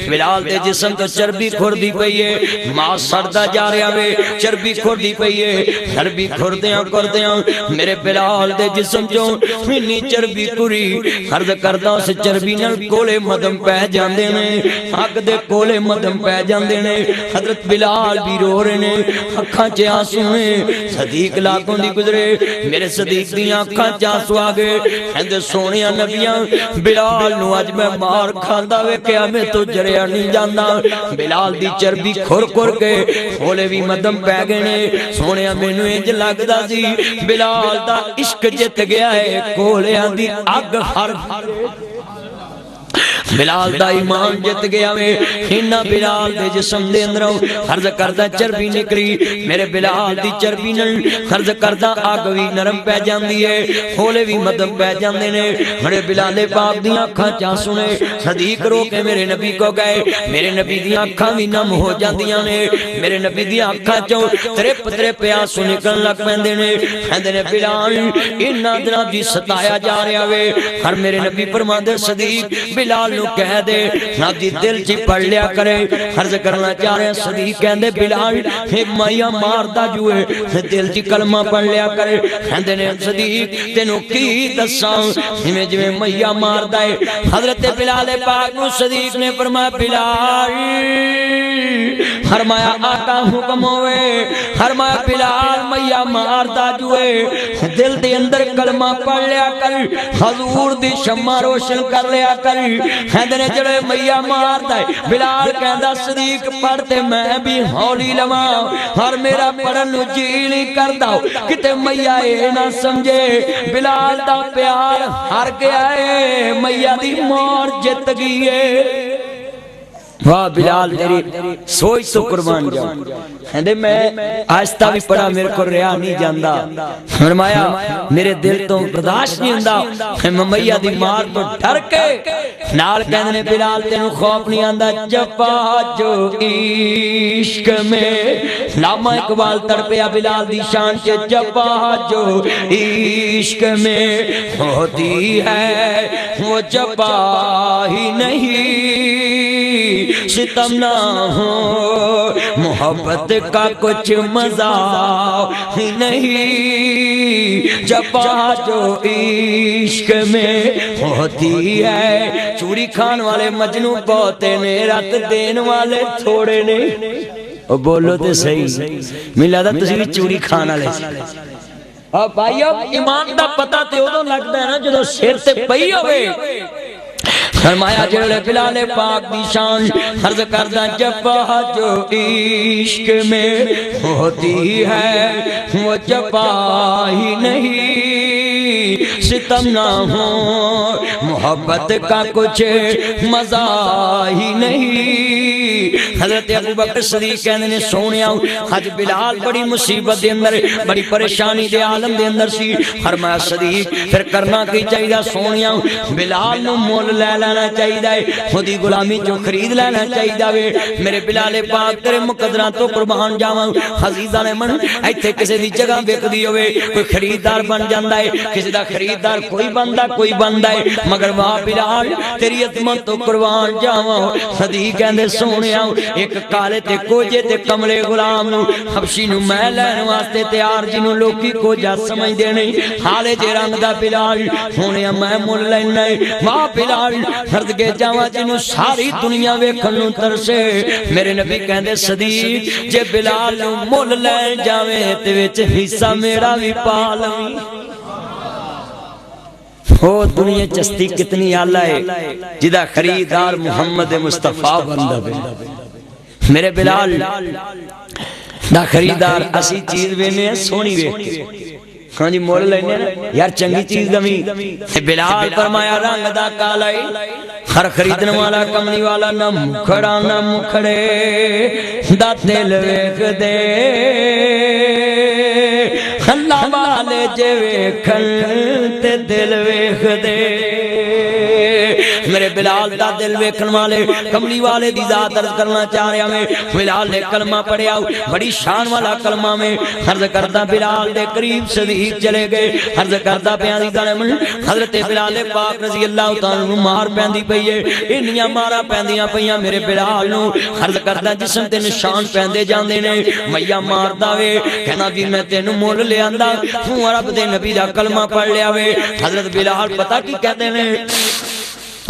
بلال دے جسم تو چربی کھور دی پئیے ماں سردہ جا رہے آویں چربی کھور دی پئیے چربی کھور دیاں کر دیاں میرے بلال دے جسم جو انہی چربی کھوری عرض کردہ اسے چربی نل کولے مدم پہ جاندے نے حق دے کولے مدم پہ جاندے نے حضرت بلال بھی رو رہے نے اکھاں چے آنسو ہیں صدیق لاکھوں دی گزرے میرے صدیق دی اکھاں چے آنسو آگے اندے سونیاں نبیاں بلال نو آج میں مار کھاندا وے کیا میں تو جریا نہیں جاندا بلال دی چربی کھور کھور کے کولے بھی مدم پہ گئے نے سونیاں مینوں انج لگدا سی بلال دا عشق جت گیا ہے کولیاں دی اگ ہر بلال دا ایمان جت گیا میں ہنہ بلال دے جسم دے اندروں خرز کردہ چربی نکری میرے بلال دی چربی نل خرز کردہ آگوی نرم پہ جاندی ہے کھولے بھی مدم پہ جاندے نے میرے بلال پاک دیاں کھاں چاہ سنے صدیق رو کے میرے نبی کو گئے میرے نبی دیاں کھاں بھی نم ہو جاندیاں نے میرے نبی دیاں کھاں چاہ ترپ ترپ آنسو نکل لگ پہندے نے کہندے نے بلال انہاں جناب جی ستایا جا رہا وے ہر میرے نبی فرماندے صدیق بلال نو کہہ دے جناب جی دل چی پڑھ لیا کرے عرض کرنا چاہ رہے ہیں صدیق کہندے بلال ایک مائیہ ماردہ جوئے دل چی کلمہ پڑھ لیا کرے کہندے نے صدیق تینو کی دساں ہمیں جو مائیہ ماردہ ہے حضرت بلال پاک نو صدیق نے فرمایا بلال فرمایا آقا حکم ہوئے، فرمایا بلال میاں ماردا جوئے دل دے اندر کلمہ پڑھ لیا کر، حضور دی شمع روشن کر لیا کر، ہندنے جڑے میاں ماردا ہے بلال کہندا صدیق پڑھتے میں بھی ہولی لواں، اور میرا پڑھن نو جی نہیں کردا کتے میاں اے نہ سمجھے بلال دا پیار ہر گیا ہے، میاں دی مور جت گئی ہے۔ واہ بلال تیری سوچ تو قربان جاؤں، کہندے میں آہستہ بھی پڑھا میرے کو ریا نہیں جاندا، فرمایا میرے دل تو برداشت نہیں ہوندا، میں میاں دی مار تو ڈر کے نال کہندے نے بلال تینوں خوف نہیں آندا، جفا جو عشق میں علامہ اقبال تڑپیا بلال دی شان کے، جفا جو عشق میں ہوتی ہے وہ جفا ہی نہیں، ستم نہ ہو محبت کا کچھ مزہ ہی نہیں، جفا جو عشق میں ہوتی ہے، چوری کھان والے مجنوں بہتے نے، رات دین والے تھوڑے نے، او بولو تے صحیح ملا دا تسی بھی چوری کھانا لے اور بھائیو ایمان دا پتہ تے ادوں لگدا ہے نا جدوں سر تے پئی ہوئے۔ فرمایا جڑے بلال پاک دی شان عرض کردہ، جفا جو عشق میں ہوتی ہے وہ جفا ہی نہیں، ستم نہ ہو محبت کا کچھ مزہ ہی نہیں۔ حضرت ابو بکر صدیق کہنے نے سونیا حج بلال بڑی مصیبت دے اندر، بڑی پریشانی دے عالم دے اندر سی، فرمایا صدیق پھر کرنا کی چاہیے سونیا، بلال نو مول لے لینا چاہیے، خودی غلامی جو خرید لینا چاہیے، میرے بلال پاک تیرے مقدرہ تو قربان جاواں، عزیزاں نے من ایتھے کسی دی جگہ وک دی ہوئے کوئی خریدار بن جاندا ہے، کسی دا خریدار کوئی بندہ ہے، مگر واہ بلال تیری عظمت تو قربان جاواں، صدیق کہندے سونیا ایک کالے تے کوجے تے کملے غلام نو حبشی نو میں لین واسطے تیار، جنوں لوکی کوجا سمجھ دے نہیں، حالے جے رنگ دا بلال ہونے میں مل لینا ہے، واہ بلال فرد کے جاواں جنوں ساری دنیا ویکھن نوں ترسے، میرے نبی کہندے صدیق جے بلال نو مل لین جاویں تے وچ حصہ میرا بھی پا لویں۔ وہ دنیا چستی کتنی آلہ ہے جدہ خریدار محمد مصطفیٰ بندہ بے، میرے بلال دا خریدار اسی چیز وینے سونی وے، ہاں جی مول لینے یار چنگی چیز دمی، بلال فرمایا رنگ دا کالائی، ہر خریدن والا کمنی والا نہ مکھڑا نہ مکھڑے دا دل ویکھ دے، اللہ والے جے ویکھن تے دل ویکھ دے، میرے بلال دا دل ویکھن والے کملی والے دی ذات عرض کرنا چاہ رہا میں، بلال نے کلمہ پڑھیا بڑی شان والا کلمہ میں، عرض کردہ بلال دے قریب صدیق چلے گئے، عرض کردہ پیاندی دانمن حضرت بلال پاک رضی اللہ تعالیٰ مار پیندی پئیے، انیاں مارا پیندیاں پئیاں میرے بلال نو، عرض کردہ جسم تے نشان پیندے جاندے نے، میاں مار داوے کہنا بھی میں تینو مول لے آندہ تو عرب دے نبی دا کلمہ پڑھ لیا وے، حضرت بلال پتہ کی کہتے ہیں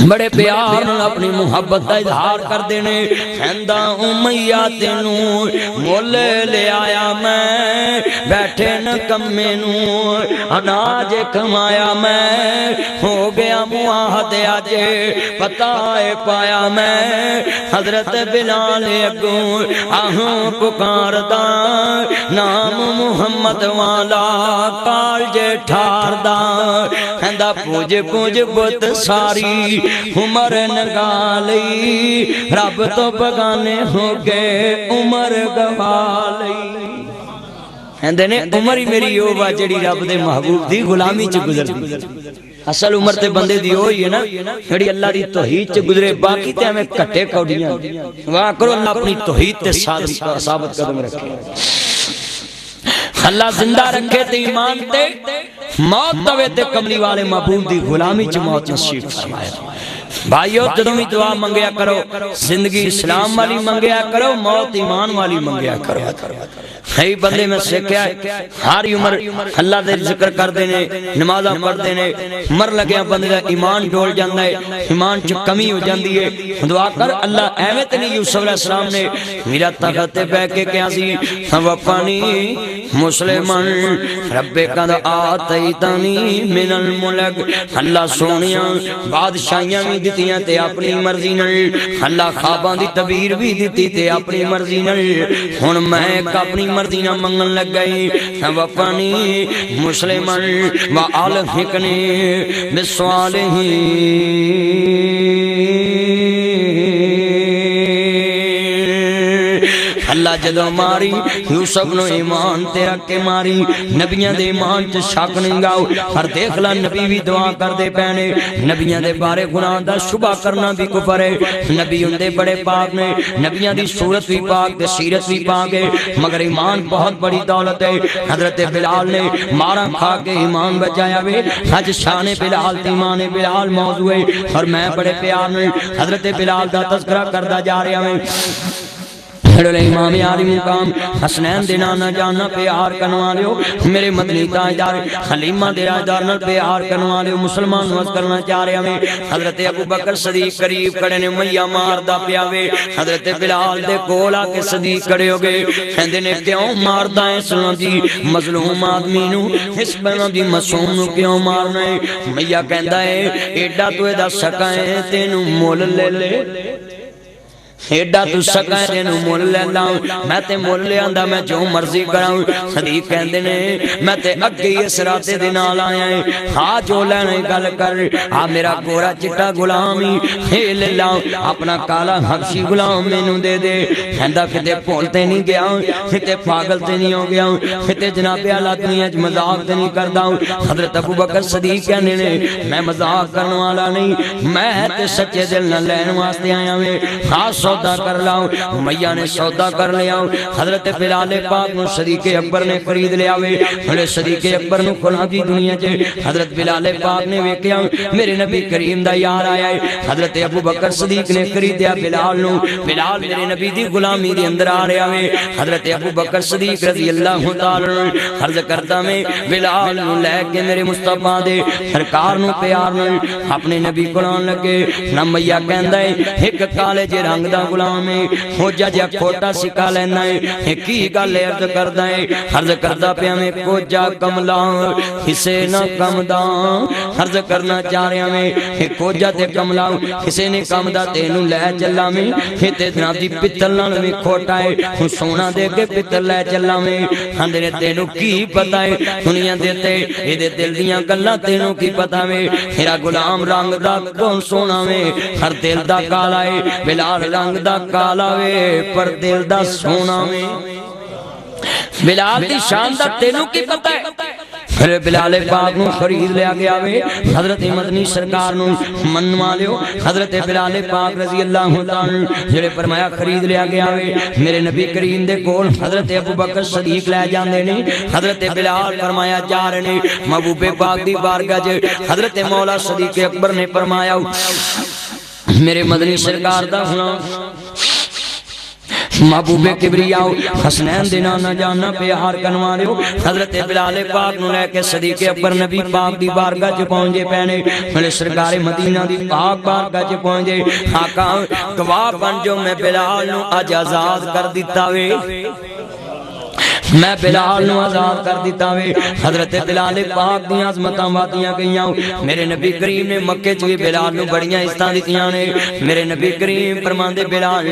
بڑے پیار اپنی محبت دا اظہار کر دینے، کہندا امیہ تینوں مول لے آیا میں، بیٹھے نہ کمے نوں اناج کمایا میں، ہو گیا معاہدے اج پتہ پایا میں، حضرت بلال اگوں آہوں پکاردا نام محمد والا کالج ٹھاردا، کہندا پوج پوج بت ساری عمر نگا لئی، رب تو بگانے ہو گئے عمر گوا لئی، کہندے نے عمر ہی میری یوبا جڑی رب دے محبوب دی غلامی چ گزر دی، اصل عمر تے بندے دی ہوئی ہے نا جڑی اللہ دی توحید چ گزرے، باقی تے ہمیں کٹے کوڑیاں، واہ کرو اللہ اپنی توحید تے ثابت قدم رکھے، اللہ زندہ رکھے تے ایمان تے موت دوے تے کملی والے محبوب دی غلامی چ موت نصیب فرمائے، بھائیو جدوں بھی دعا منگیا کرو زندگی اسلام والی منگیا کرو موت ایمان والی منگیا کرو کئی بندے میں سیکھیا ہے ہاری عمر اللہ دے ذکر کر دینے نمازاں پڑھ دینے مر لگیا بندے دا ایمان ڈول جاندہ ہے ایمان چ کمی ہو جاندی ہے دعا کر اللہ احمد نہیں یوسف علیہ السلام نے میرا تخت بہ کے کیا سی وفانی مسلمان رب قد آتیتنی من الملک اللہ سونیاں بادشاہیاں بھی دتیاں تے اپنی مرضی نال اللہ خواباں دی تعبیر بھی دتی تے اپنی مرضی نال ہن میں اپنی مرضی نال منگن لگ گئی وفانی مسلمان والحقنی بالصالحین اللہ جدو ماری یوسف نو ایمان تے رکھ کے ماری نبیاں دے ایمان چ شک نہیں گاؤ ہر دیکھ لا نبی بھی دعا کر دے پینے نبیاں دے بارے گناہ دا شبہ کرنا بھی کفر ہے نبی ان دے بڑے پاک نے نبیاں دی صورت بھی پاک تے سیرت بھی پاک ہے مگر ایمان بہت بڑی دولت ہے حضرت بلال نے مارا کھا کے ایمان بچایا وے حج شان بلال تے ایمان بلال موضوع ہے اور میں بڑے پیار میں حضرت بلال دا تذکرہ کردا جا رہا ہوں امام عالی مقام حسنین دے نانا جانا پیار کنوا لیو میرے مدنی تاجدار خلیمہ دے راجدار نال پیار کنوا لیو مسلمان وز کرنا چاہ رہے ہمیں حضرت ابو بکر صدیق قریب کڑے نے میاں ماردہ پیاوے حضرت بلال دے کولا کے صدیق کڑے ہو گئے کہندے نے کیوں ماردہ ہیں سنوں دی مظلوم آدمی نو اس بنا دی مسوم نو کیوں مارنا ہے میاں کہندہ ہے ایڈا تو ایڈا سکائیں تینو مول لے لے ایڈا تو سکائیں تینو مول لے لاؤں میں تے مول لے آندہ میں جو مرضی کراؤں صدیق کہندے نے میں تے اگے اس راتے دے نال آیا ہے ہاں جو لینے گل کر ہاں میرا گورا چٹا غلامی ہی لے لاؤں اپنا کالا حبشی غلام مینوں دے دے کہندا کتے بھولتے نہیں گیا کتے پاگل تے نہیں ہو گیا کتے جناب اعلیٰ دنیا وچ مذاق تے نہیں کردا حضرت ابو بکر صدیق کہندے نے میں مذاق کرن والا نہیں میں تے سچے دل نال لین واسطے آیا ہوں ہاں سودا کر لاؤں امیہ نے سودا کر لیا حضرت بلال پاک نو صدیق اکبر نے خرید لیا ہوئے صدیق اکبر نو کھلا دی دنیا چے حضرت بلال پاک نے ویکھیا میرے نبی کریم دا یار آیا ہے حضرت ابو بکر صدیق نے خریدیا بلال نو بلال میرے نبی دی غلامی دے اندر آ رہا ہے حضرت ابو بکر صدیق رضی اللہ تعالی عرض کرتا میں بلال نو لے کے میرے مصطفیٰ دے سرکار نو پیار نو اپنے نبی قرآن لگے نمیہ کہندہ ہے ایک کالے جے رنگ دا غلام ہے ہو جا جا کھوٹا سکھا لینا ہے کی گل عرض کردہ ہے عرض کردہ پہ ہمیں کو جا کملا اسے نہ کم دا عرض کرنا چاہ رہے ہمیں کو جا تے کملا اسے نے کم دا تینوں لے چلا میں تے جناب دی پتل نال میں کھوٹا ہے سونا دے کے پتل لے چلا میں ہندے نے تینوں کی پتا ہے دنیا دیتے اے دے دل دیاں گلاں تینوں کی پتا میں میرا غلام رنگ دا کون سونا میں ہر دل دا کالا ہے بلال رنگ دا کالا وے پر دل دا سونا وے بلال دی شان دا تینوں کی پتہ ہے پھر بلال پاک نو خرید لیا گیا وے حضرت مدنی سرکار نو منوا لیو حضرت بلال پاک رضی اللہ تعالی جڑے فرمایا خرید لیا گیا وے میرے نبی کریم دے کول حضرت ابو بکر صدیق لے جاندے نے حضرت بلال فرمایا جا رہے نے محبوب پاک دی بارگاہ وچ حضرت مولا صدیق اکبر نے فرمایا میرے مدنی سرکار دا ہونا محبوب کبریاء حسنین دینا نہ جانا پیار کنوا رہے ہو حضرت بلال پاک نو لے کے صدیق اکبر نبی پاک دی بارگاہ چ پہنچے پہنے میرے سرکار مدینہ دی پاک بارگاہ چ پہنچے آقا گواہ بن جو میں بلال نو اج آزاد کر دیتا وے میں بلال نو آزاد کر دیتا وے حضرت بلال پاک دی عظمتاں واتیاں گئیاں میرے نبی کریم نے مکے چ بلال نو بڑیاں عزتاں دتیاں نے میرے نبی کریم فرماندے بلال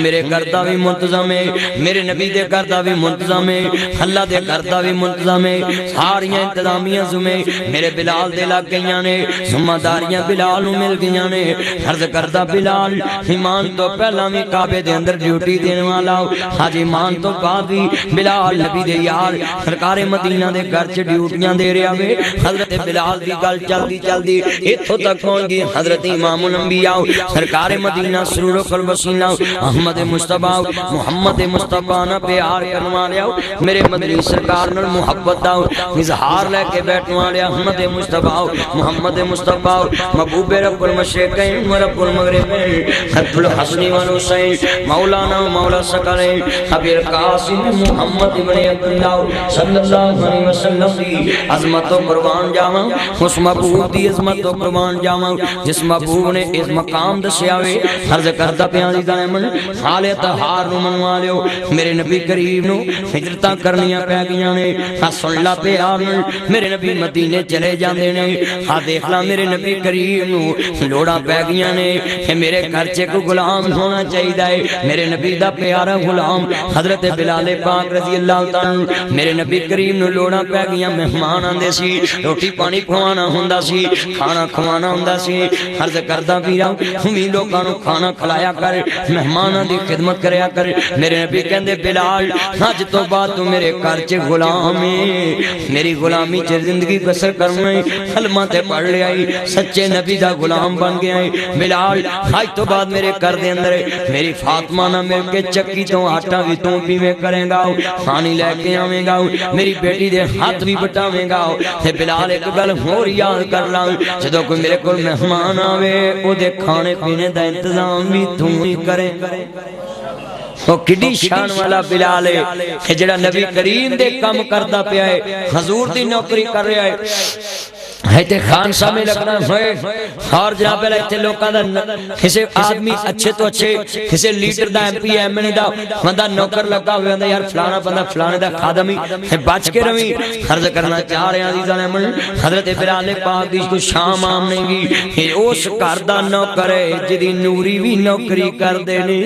میرے گھر دا بھی منتظم ہے میرے نبی دے گھر دا بھی منتظم ہے اللہ دے گھر دا بھی منتظم ہے ساریاں انتظامیاں زمے میرے بلال دے لگ گئیاں نے ذمہ داریاں بلال نو مل گئیاں نے عرض کردا بلال ایمان تو پہلا بھی کعبے دے اندر ڈیوٹی دینے والا حج ایمان تو بعد بھی بلال نبی دے یار سرکار مدینہ دے گھر چ ڈیوٹیاں دے رہا وے حضرت بلال دی گل چلدی چلدی ایتھوں تک پہنچ گئی حضرت امام الانبیاء سرکار مدینہ سرور و قلب وسیلہ احمد مصطفی محمد مصطفی نہ پیار کرن والے میرے مدنی سرکار نال محبت دا اظہار لے کے بیٹھن والے احمد مصطفی محمد مصطفی محبوب رب المشرقین و رب المغربین خط الحسن والحسین مولانا مولا ثقلین ابی القاسم محمد ابن عبداللہ صلی اللہ علیہ وسلم دی عظمت و قربان جاواں اس محبوب دی عظمت و قربان جاواں جس محبوب نے اس مقام دسیا وے عرض کردا پیاں دی دائمن حال طہار نو منوا لیو میرے نبی کریم نو ہجرتاں کرنیاں پے گیاں نے سن لا پیار میرے نبی مدینے چلے جاندے نے ہاں دیکھ لا میرے نبی کریم نو لوڑاں پے گیاں نے کہ میرے گھر چ کوئی غلام ہونا چاہیے میرے نبی دا پیارا غلام حضرت بلال پاک رضی اللہ تعالی میرے نبی کریم نو لوڑاں پے گیاں مہمان آندے سی روٹی پانی کھوانا ہوندا سی کھانا کھوانا ہوندا سی عرض کردا پیرا وی لوکاں نو کھانا کھلایا کر مہماناں دی خدمت کریا کر میرے نبی کہندے بلال اج تو بعد تو میرے گھر چ غلام ہے میری غلامی چ زندگی بسر کرنا ہے کلمہ تے پڑھ لیا سچے نبی دا غلام بن گیا ہے بلال اج تو بعد میرے گھر دے اندر میری فاطمہ نہ مل کے چکی تو آٹا بھی تو پیویں کرے گا پانی لے کے آویں گا میری بیٹی دے ہاتھ بھی بٹاویں گا تے بلال ایک گل ہور یاد کر لا جدوں کوئی میرے کول مہمان آوے او دے کھانے پینے دا انتظام بھی تو ہی کرے وہ کڈی شان والا بلال ہے کہ جڑا نبی کریم دے کم کردا پیا ہے حضور دی نوکری کر رہا ہے تے خان صاحب میں لگنا ہوئے اور جناب پہلے اتنے لوگوں دا کسی آدمی اچھے تو اچھے کسی لیڈر دا ایم پی ایم این دا بندہ نوکر لگا ہوئے ہوندا یار فلانا بندہ فلانے دا خادمی بچ کے روی عرض کرنا چاہ رہے ہیں عزیزان من حضرت بلال پاک دی کوئی شام عام نہیں گی اس گھر دا نوکر ہے جدی نوری بھی نوکری کر دینے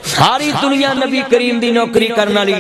ساری دنیا نبی کریم دی نوکری کرنا لی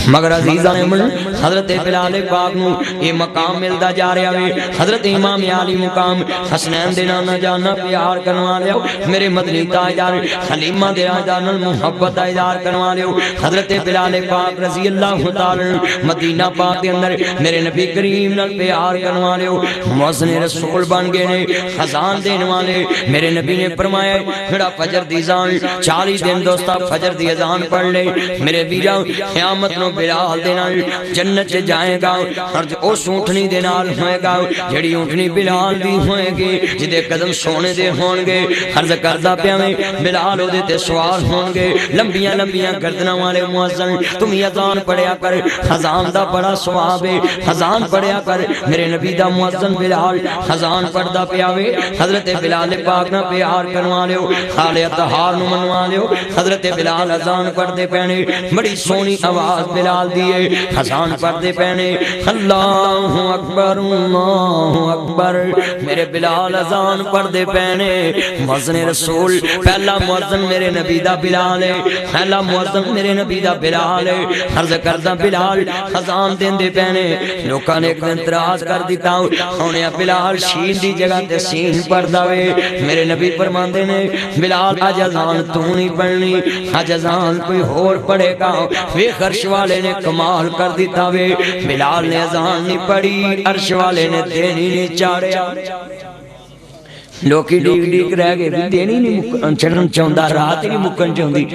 مگر عزیزان من حضرت بلال پاک نو یہ مقام ملدا جا رہا ہے حضرت امام علی مقام حسنین دے نانا جانا پیار کروا لیا میرے مدنی تاجدار حلیمہ دے راجدار محبت اظہار کروا لیا حضرت بلال پاک رضی اللہ تعالی مدینہ پاک دے اندر میرے نبی کریم نال پیار کروا لیا مؤذن رسول بن گئے نے اذان دین والے میرے نبی نے فرمایا جڑا فجر دی اذان 40 دن دوستا فجر دی اذان پڑھ لے میرے ویرا قیامت نو بلال دے نال جنت چ جائے گا اور او اونٹنی دے نال ہوئے گا جڑی اونٹنی بلال دی ہوئے گی جدے قدم سونے دے ہون گے عرض کردا پیا میں بلال اودے تے سوار ہون گے لمبیاں لمبیاں گردناں والے مؤذن تم اذان پڑھیا کر اذان دا بڑا ثواب ہے اذان پڑھیا کر میرے نبی دا مؤذن بلال اذان پڑھدا پیا وے حضرت بلال پاک نہ پیار کروا لیو خالق طہار نو منوا لیو حضرت بلال اذان پڑھتے پینے بڑی سونی آواز بلال دیئے اذان پڑھتے پینے اللہ اکبر میرے بلال اذان پڑھتے پینے مؤذن رسول پہلا مؤذن میرے نبی دا بلال ہے پہلا مؤذن میرے نبی دا بلال ہے عرض کردہ بلال اذان دیندے پینے لوکاں نے ایک دن اعتراض کر دیتا ہونے بلال شین دی جگہ تے سین پڑھدا وے میرے نبی فرماندے نے بلال اج اذان تو نہیں پڑھنی آج اذان کوئی اور پڑھے گا وے عرش والے نے کمال کر دیتا وے بلال نے اذان نہیں پڑھی عرش والے نے دینی نہیں چاڑیا لوکی ڈیگ ڈیگ رہ گئے دینی نہیں چڑھن چاہندا رات نہیں مکن چاہندی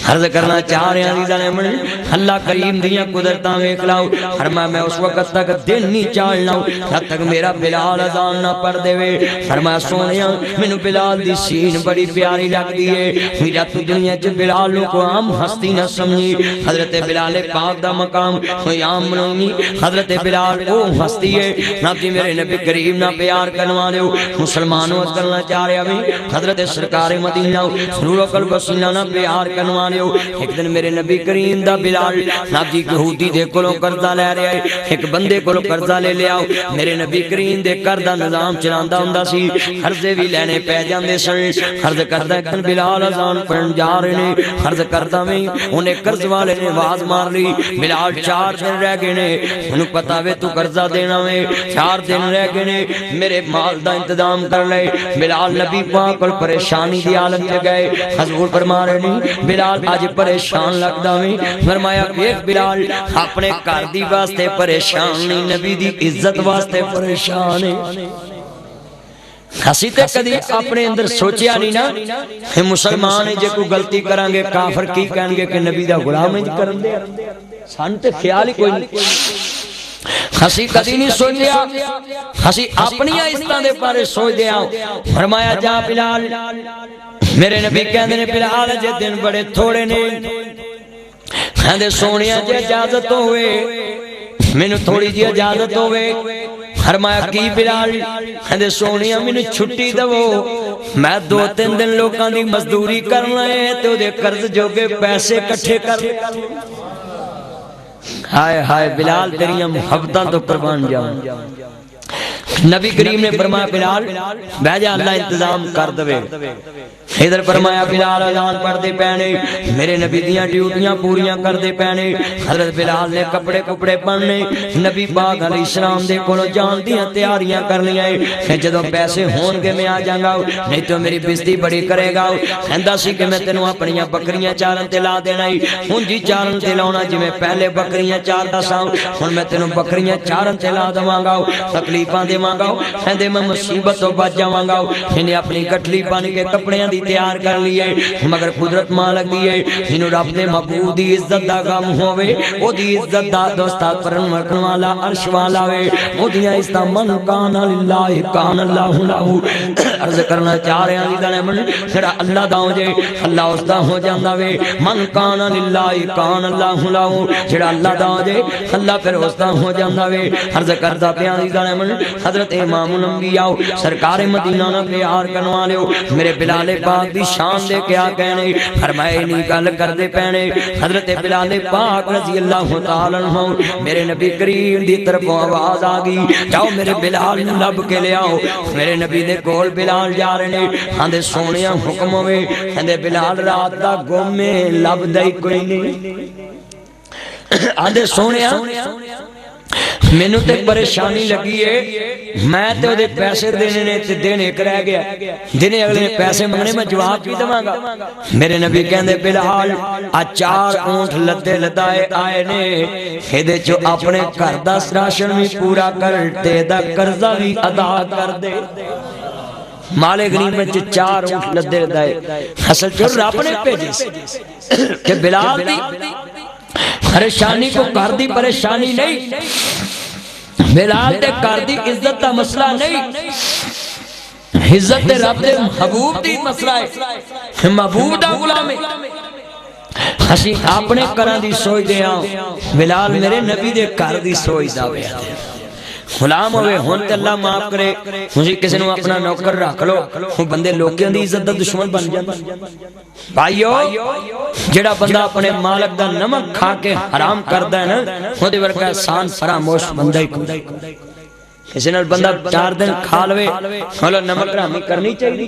عرض کرنا چاہ رہے ہیں عزیزان من اللہ کریم دیاں قدرتاں ویکھ لاؤ فرمایا میں اس وقت تک دن نہیں چاڑنا جب تک میرا بلال اذان نہ پڑھ دے وے فرمایا سونیا مینوں بلال دی سین بڑی پیاری لگدی ہے میرا تو دنیا چ بلال کو عام ہستی نہ سمجھی حضرت بلال پاک دا مقام کوئی عام نہیں حضرت بلال وہ ہستی ہے نہ کہ میرے نبی کریم نہ پیار کروا دیو مسلمانوں کرنا چاہ رہے ہیں حضرت سرکار مدینہ سرور قلب وسیلہ نہ پیار کروا ایک دن میرے نبی کریم دا بلال نابجی یہودی دے کولوں قرضہ لے رہا ہے ایک بندے کولوں قرضہ لے لیا میرے نبی کریم دے قرضہ نظام چلاندا ہوندا سی قرضے بھی لینے پے جاندے سن قرض کردا ایک دن بلال اذان پڑھن جا رہے نے قرض کردا میں انہیں قرض والے نے آواز مار لی بلال 4 دن رہ گئے نے انہوں پتہ وے تو قرضہ دینا وے 4 دن رہ گئے نے میرے مال دا انتظام کر لے بلال نبی پاک اور پریشانی دی حالت میں گئے حضور فرما رہے نے بلال اج پریشان لگدا ویں فرمایا ویکھ بلال اپنے گھر دی واسطے پریشان نہیں نبی دی عزت واسطے پریشان ہے اسی تے کدی اپنے اندر سوچیا نہیں نا کہ مسلمان جے کوئی غلطی کران گے کافر کی کہن گے کہ نبی دا غلام انج کرن دے سان تے خیال ہی کوئی نہیں ہسی کدی نہیں سوچیا ہسی اپنی عزتاں دے بارے سوچ دے آؤ فرمایا جا بلال میرے نبی کہندے نے بلال جے دن بڑے تھوڑے نے کہندے سونیا جے اجازت ہوئے مینوں تھوڑی جی اجازت ہوئے فرمایا کی بلال کہندے سونیا مینوں چھٹی دو میں 2-3 دن لوکاں دی مزدوری کرنا ہے تے اودے قرض جوگے پیسے اکٹھے کر ہائے ہائے بلال تیریاں محبتاں تو قربان جاؤں نبی کریم نے فرمایا بلال بھیجا اللہ انتظام کر دوے ادھر فرمایا بلال اذان پڑھتے پینے میرے نبی دیاں ڈیوٹیاں پوریاں کرتے پینے حضرت بلال نے کپڑے کپڑے پڑھنے نبی پاک علیہ السلام دے کولوں جان دیاں تیاریاں کر لیاں کہ جدوں پیسے ہون گے میں آ جاؤں گا نہیں تو میری بےزتی بڑی کرے گا کہندا سی کہ میں تینوں اپنی بکریاں چارن تے لا دینا ہن جی چارن تے لاؤنا جویں پہلے بکریاں چاردا سا ہن میں تینوں بکریاں چارن تے لا دواں گا تکلیفاں دیواں گا کہندے میں مصیبت تو بچ جاواں گا انہیں اپنی گٹھلی بن کے کپڑیاں دی تیار کر لیے مگر قدرت ماں لگ دیئے انہوں رب دے محبوب دی عزت دا غم ہوئے او دی عزت دا دوستا پرن مرکن والا عرش والا وے او دیا عزتہ من کان للہ کان اللہ لہو عرض کرنا چاہ رہے ہیں لیدہ نے من پھر اللہ داؤں جے اللہ اس دا ہو جاندہ وے من کان للہ کان اللہ لہو پھر اللہ داؤں جے اللہ پھر اس دا ہو جاندہ وے عرض کردہ پیان لیدہ نے من حضرت امام الانبیاء سرکار مدینہ نہ پیار کرنوا لیو میرے بلال پاک دی شان دے کیا کہنے فرمائے نہیں گل کر دے پہنے حضرت بلال پاک رضی اللہ تعالیٰ عنہ میرے نبی کریم دی طرف آواز آگئی جاؤ میرے بلال لب کے لے آؤ میرے نبی دے کول بلال جا رہے نے ہاندے سونیاں حکم ہوئے ہاندے بلال رات دا گم میں لب دائی کوئی نہیں ہاندے سونیاں مینوں تے پریشانی لگی ہے میں تے دے پیسے دینے نے تے دینے کرا گیا دینے اگلے نے پیسے منگنے میں جواب بھی دواں گا میرے نبی کہندے بلال آ 4 اونٹ لدے لدائے آئے نے ایدے جو اپنے گھر دا راشن بھی پورا کر تے دا قرضہ بھی ادا کر دے مالے غنیمت 4 اونٹ لدے لدائے اصل جو رب نے بھیجے کہ بلال دی پریشانی کو کر دی پریشانی نہیں بلال تے کر دی عزت دا مسئلہ نہیں عزت تے رب دے محبوب دی مسئلہ ہے محبوب دا غلام ہے ہسی اپنے کران دی سوچ دے آؤں بلال میرے نبی دے کر دی سوچ دا بے غلام ہوئے ہون تے اللہ معاف کرے مجھے کسی نے اپنا نوکر رکھ لو بندے لوگوں دی عزت دا دشمن بن جاتا بھائیو جڑا بندہ اپنے مالک دا نمک کھا کے حرام کردا ہے نا وہ دے ورکا احسان فراموش بندہ ہی کسی نے بندہ 4 دن کھا لوے بولو نمک رامی کرنی چاہیے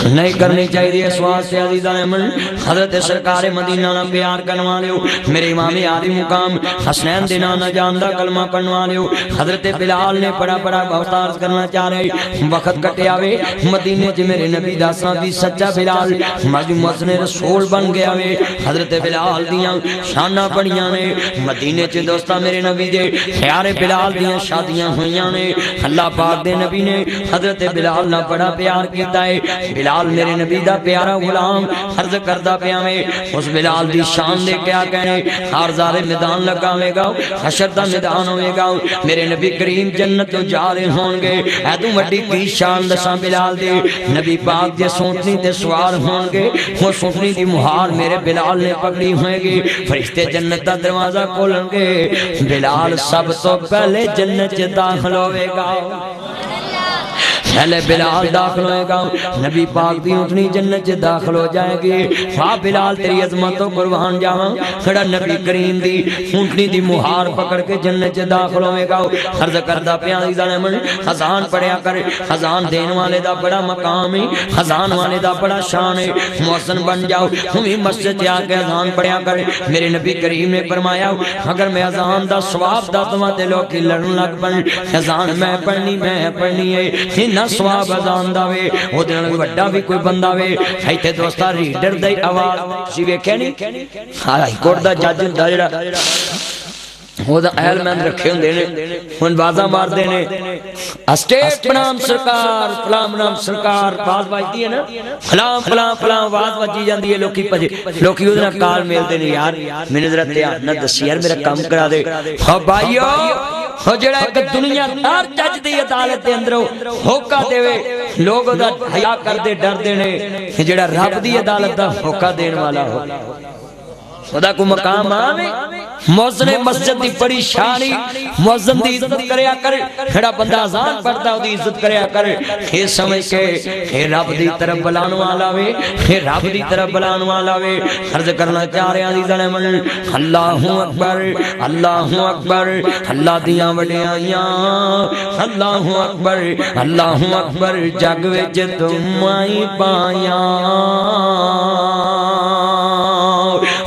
نہیں کرنی چاہیے اس واسطے عزیزان من حضرت سرکار مدینہ نہ پیار کرنوا لیو میرے امام عالی مقام حسنین دینا نہ جاندہ کلمہ پڑھنوا لیو حضرت بلال نے بڑا بڑا بہتار کرنا چاہ رہے وقت کٹے آوے مدینے جی میرے نبی داساں بھی سچا بلال مجموعہ رسول بن گیا وے حضرت بلال دیاں شانہ پڑھیاں نے مدینے جی دوستہ میرے نبی دے خیار بلال دیاں شادیاں ہوئیاں نے اللہ پاک دے نبی نے حضرت بلال نہ بڑا پیار کیتا ہے بلال میرے نبی دا پیارا غلام عرض کردہ پیامے اس بلال دی شان دے کیا کہنے ہارزار میدان لگاوے گا حشر دا میدان ہوئے گا میرے نبی کریم جنت تو جا رہے ہوں گے ایدو مڈی کی شان دساں بلال دے نبی پاک دے سونٹنی تے سوار ہوں گے وہ سونٹنی دی مہار میرے بلال نے پکڑی ہوئے گی فرشتے جنت دا دروازہ کھولیں گے بلال سب تو پہلے جنت داخل ہوئے گا پہلے بلال داخل ہوئے گا نبی پاک دی اونٹنی جنت سے داخل ہو جائے گی واہ بلال تیری عظمتوں قربان جاواں کھڑا نبی کریم دی اونٹنی دی مہار پکڑ کے جنت سے داخل ہوئے گا عرض کردہ پیاری ظالمن خزان پڑھیا کر خزان دین والے دا بڑا مقام ہے خزان والے دا بڑا شان ہے محسن بن جاؤ تمہیں مسجد جا کے اذان پڑھیا کر میرے نبی کریم نے فرمایا اگر میں اذان دا ثواب دا تمہاں تے لوگ کی لڑن لگ پن اذان میں پڑھنی ہے انہا سواب ازان دا وے او دن وڈا بھی کوئی بندہ وے ایتھے دوستا ریڈر دی آواز سی ویکھے نہیں ہائی کورٹ دا جج ہوندا جڑا وہ دا اہل مند رکھے ہوں دینے ان بازاں مار دینے اسٹیٹ پنام سرکار فلام نام سرکار باز باجتی ہے نا فلام فلام فلام باز باجی جان دیئے لوکی ادھنا کال میل دینے یار میں نے ذرا تیار نہ دسی یار میرا کام کرا دے ہاں بھائیو ہو جڑا ایک دنیا تار جج دی عدالت دے اندروں ہوکا دے وے لوگ دا حیاء کر دے ڈر دینے جڑا رب دی عدالت دا ہوکا دین والا ہو خدا کو مقام آنے موزن مسجد دی بڑی شانی موزن دی عزت کریا کرے کھڑا بندہ آزان پڑھتا ہو دی عزت کریا کرے یہ سمجھ کے یہ رب دی طرف بلان والا وے یہ رب دی طرف بلان والا وے عرض کرنا چاہ رہے ہیں عزیزان من اللہ اکبر اللہ اکبر اللہ دیاں وڈے آئیاں اللہ اکبر جگ وچ تم آئی پایاں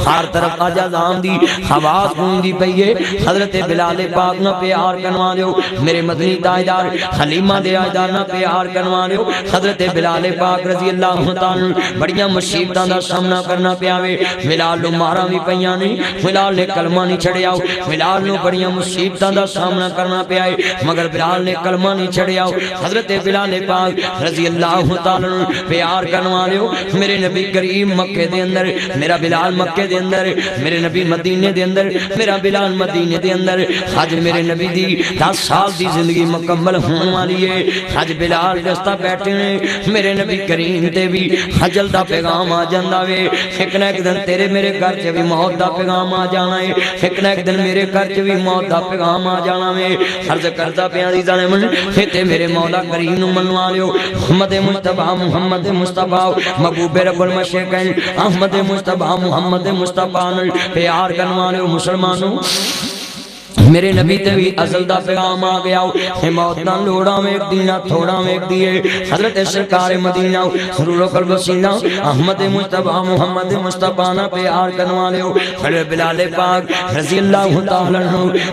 ہر طرف آجا زام دی آواز گونجی پئیے حضرت بلال پاک نہ پیار کنوا دیو میرے مدنی تاجدار حلیمہ دے آجدار نہ پیار کنوا دیو حضرت بلال پاک رضی اللہ تعالی بڑیاں مصیبتاں دا سامنا کرنا پیاوے بلال نو مارا بھی پیاں نہیں بلال نے کلمہ نہیں چھڑیاؤ بلال نو بڑیاں مصیبتاں دا سامنا کرنا پیائے مگر بلال نے کلمہ نہیں چھڑیاؤ حضرت بلال پاک رضی اللہ تعالی پیار کنوا دیو میرے نبی کریم مکے دے اندر میرا بلال مکے دے اندر میرے نبی مدینے دے اندر میرا بلال مدینے دے اندر آج میرے نبی دی 10 سال دی زندگی مکمل ہونے والی ہے آج بلال دستا بیٹھے ہیں میرے نبی کریم تے بھی حجل دا پیغام آ جاندہ وے ایک نہ ایک دن تیرے میرے گھر چے بھی موت دا پیغام آ جانا ہے ایک نہ ایک دن میرے گھر چے بھی موت دا پیغام آ جانا ہے عرض کرتا پیاری زانے من تے میرے مولا کریم نو منوا لیو محمد مصطفیٰ محبوب رب المشرقین احمد مصطفیٰ محمد مصطفیٰ پیار کنوانے مسلمانوں میرے نبی تے بھی ازل دا پیغام آ گیا موت نہ لوڑا میں ایک دینا تھوڑا میں ایک دیئے حضرت سرکار مدینہ سرور قلب سینہ احمد مصطفیٰ محمد مصطفیٰ نہ پیار کنوانے پھر بلال پاک رضی اللہ تعالیٰ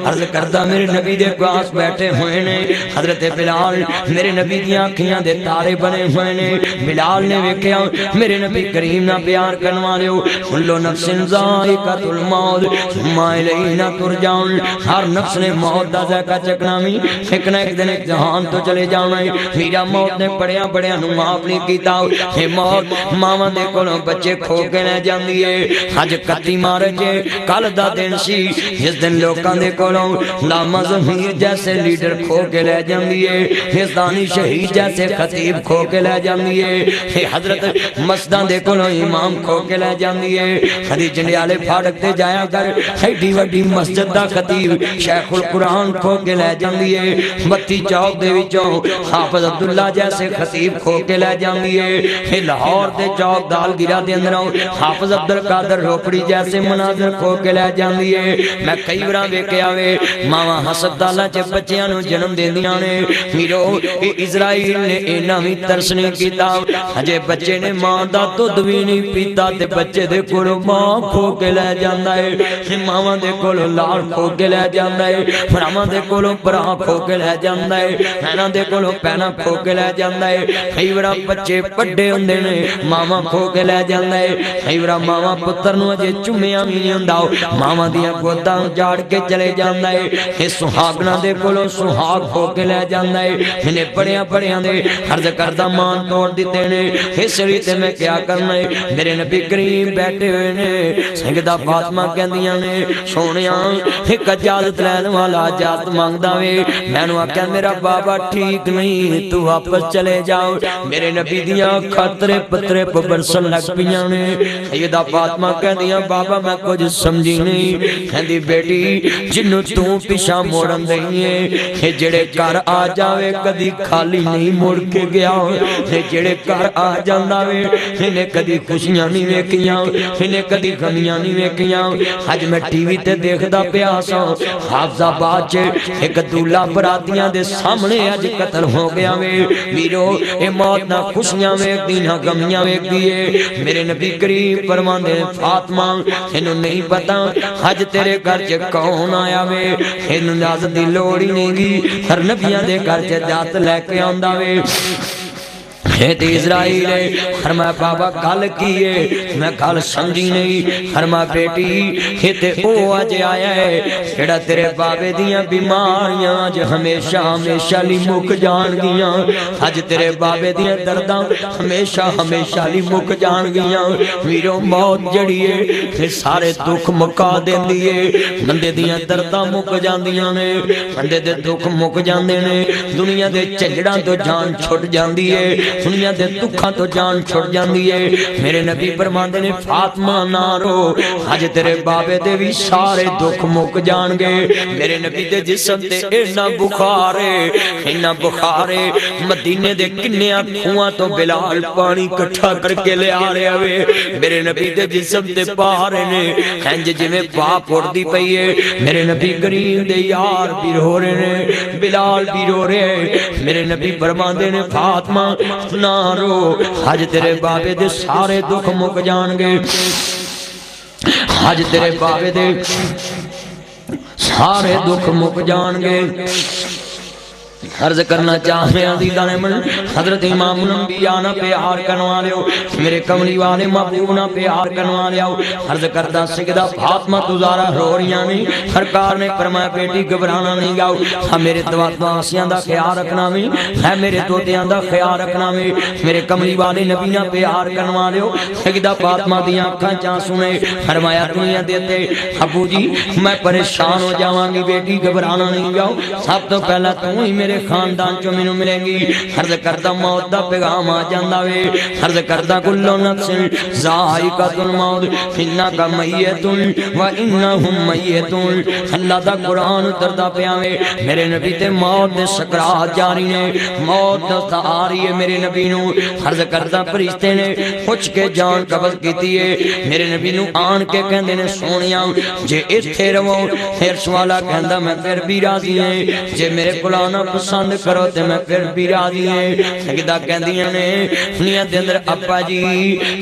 عرض کردہ میرے نبی دے پاس بیٹھے ہوئے نے حضرت بلال میرے نبی دی آنکھیاں دے تارے بنے ہوئے نے بلال نے ویکھیا میرے نبی کریم نہ پیار کنوانے کلو نفس ذائقۃ الموت ثم الینا ترجعون ہر نفس نے موت دا ذائقہ چکنا میں ایک نہ ایک دن ایک جہان تو چلے جانا ہے میرا موت نے بڑیاں بڑیاں نو معاف نہیں کیتا اے موت ماما دے کولوں بچے کھو کے لے جاندی ہے اج 31 مارچ کل دا دن سی جس دن لوکاں دے کولوں علامہ ظہیر جیسے لیڈر کھو کے لے جاندی ہے حسانی شہید جیسے خطیب کھو کے لے جاندی ہے حضرت مسجداں دے کولوں امام کھو کے لے جاندی ہے خدی جنڈیالے پھاڑک تے جایا کر ایڈی وڈی مسجد دا خطیب شیخ القرآن کھو کے لے جاندی ہے بتی چوک دے وچوں حافظ عبداللہ جیسے خطیب کھو کے لے جاندی ہے لاہور دے چوک دال گرا دے اندروں حافظ عبدالقادر روپڑی جیسے مناظر کھو کے لے جاندی ہے میں کئی بار ویکھیا وے ماواں ہسپتالاں چ بچیاں نو جنم دیندیاں نے میرو اسرائیل نے انہاں وی ترس نہیں کیتا اجے بچے نے ماں دا دودھ وی نہیں پیتا تے بچے دے کولوں ماں کھو کے لے جاندا ہے ماواں دے کولوں لال کھو کے لے جاندا ہے بھراواں دے کولوں بھرا کھو کے لے جاندا ہے بہناں دے کولوں بہناں کھو کے لے جاندا ہے کئی بار بچے بڑے ہوندے نے ماواں کھو کے لے جاندا ہے کئی بار ماواں پتر نو اجے چومیا وی نہیں ہوندا ماواں دیاں گوداں جاڑ کے چلے جاندا ہے اے سہاگنا دے کولوں سہاگ کھو کے لے جاندا ہے انہیں بڑیاں بڑیاں دے عرض کردہ مان توڑ دیتے نے اس لیے تے میں کیا کرنا ہے میرے نبی کریم بیٹھے ہوئے نے سیدہ فاطمہ کہندیاں نے سونیاں ایک اجازت لین والا اجازت مانگدا وے میں نو آکھیا میرا بابا ٹھیک نہیں تو واپس چلے جاؤ میرے نبی دیاں خطرے پترے برسن لگ پیاں نے سیدہ فاطمہ کہندیاں بابا میں کچھ سمجھی نہیں کہندی بیٹی جنوں تو پیچھے موڑن دئی ہے جڑے گھر آ جاوے کدی خالی نہیں مڑ کے گیا جڑے گھر آ جاندا وے انہیں کدی خوشیاں نہیں ویکھیاں انہیں کدی غمیاں نہیں ویکھیاں اج میں ٹی وی تے دیکھدا پیا سا حافظ آباد ایک دولہ براتیاں دے سامنے اج قتل ہو گیا وے ویرو اے موت نہ خوشیاں ویکھ دی نہ غمیاں ویکھ دی میرے نبی کریم فرماندے فاطمہ تینوں نہیں پتا اج تیرے گھر چ کون آیا وے اینوں اجازت دی لوڑ ہی نہیں گی ہر نبیاں دے گھر چ جات لے کے آندا وے حضرت اسرائیل فرمایا بابا گل کی ہے میں گل سمجھی نہیں فرمایا بیٹی یہ تے او اج آیا ہے جڑا تیرے بابے دیاں بیماریاں اج ہمیشہ ہمیشہ لی مک جان گیاں اج تیرے بابے دیاں درداں ہمیشہ ہمیشہ لی مک جان گیاں ویرو موت جڑی ہے تے سارے دکھ مکا دیندی ہے بندے دیاں درداں مک جاندیاں نے بندے دے دکھ مک جاندے نے دنیا دے جھگڑاں تو جان چھٹ جاندی ہے دنیا دے دکھاں تو جان چھڑ جاندی ہے میرے نبی فرماندے نے فاطمہ نہ رو اج تیرے بابے دے بھی سارے دکھ مک جان گے میرے نبی دے جسم تے اینا بخار ہے مدینے دے کنیاں کھواں تو بلال پانی کٹھا کر کے لے آ رہے ہوئے میرے نبی دے جسم تے پارے نے انج جویں باپ اڑدی پئی ہے میرے نبی کریم دے یار بھی رو رہے نے بلال بھی رو رہے میرے نبی فرماندے نے فاطمہ نہ رو آج تیرے بابے دے سارے دکھ مک جان گے آج تیرے بابے دے سارے دکھ مک جان گے عرض کرنا چاہتے ہیں عزیزان من حضرت امام الانبیاء نہ پیار کروا لیو میرے کملی والے محبوب نہ پیار کروا لیو عرض کرتا سجدہ فاطمہ تزارہ رو رہیاں نہیں سرکار نے فرمایا بیٹی گھبرانا نہیں گاؤ ہاں میرے دواسیاں دا خیال رکھنا میں ہے میرے توتیاں دا خیال رکھنا میں میرے کملی والے نبی نہ پیار کروا لیو سجدہ فاطمہ دیاں آنکھاں چاں سنے فرمایا دنیا دیتے ابو جی میں پریشان ہو جاواں گی بیٹی گھبرانا نہیں گاؤ سب تو پہلا تو ہی میرے خاندان چو مینوں ملیں گی عرض کردا موت دا پیغام آ جاندا وے عرض کردا کلو نفس ذائقۃ الموت انک میت و انہم میتون اللہ دا قرآن اتردا پیا وے میرے نبی تے موت دے سکرات جاری نے موت دا آ رہی ہے میرے نبی نو عرض کردا فرشتے نے پوچھ کے جان قبض کیتی ہے میرے نبی نو آن کے کہندے نے سونیا جے ایتھے رہو پھر سوالا کہندا میں پھر بھی راضی ہاں جے میرے قرآن پسند کرو تے میں پھر بھی راضی ہیں سجدہ کہندیاں نے دنیا دے اندر ابا جی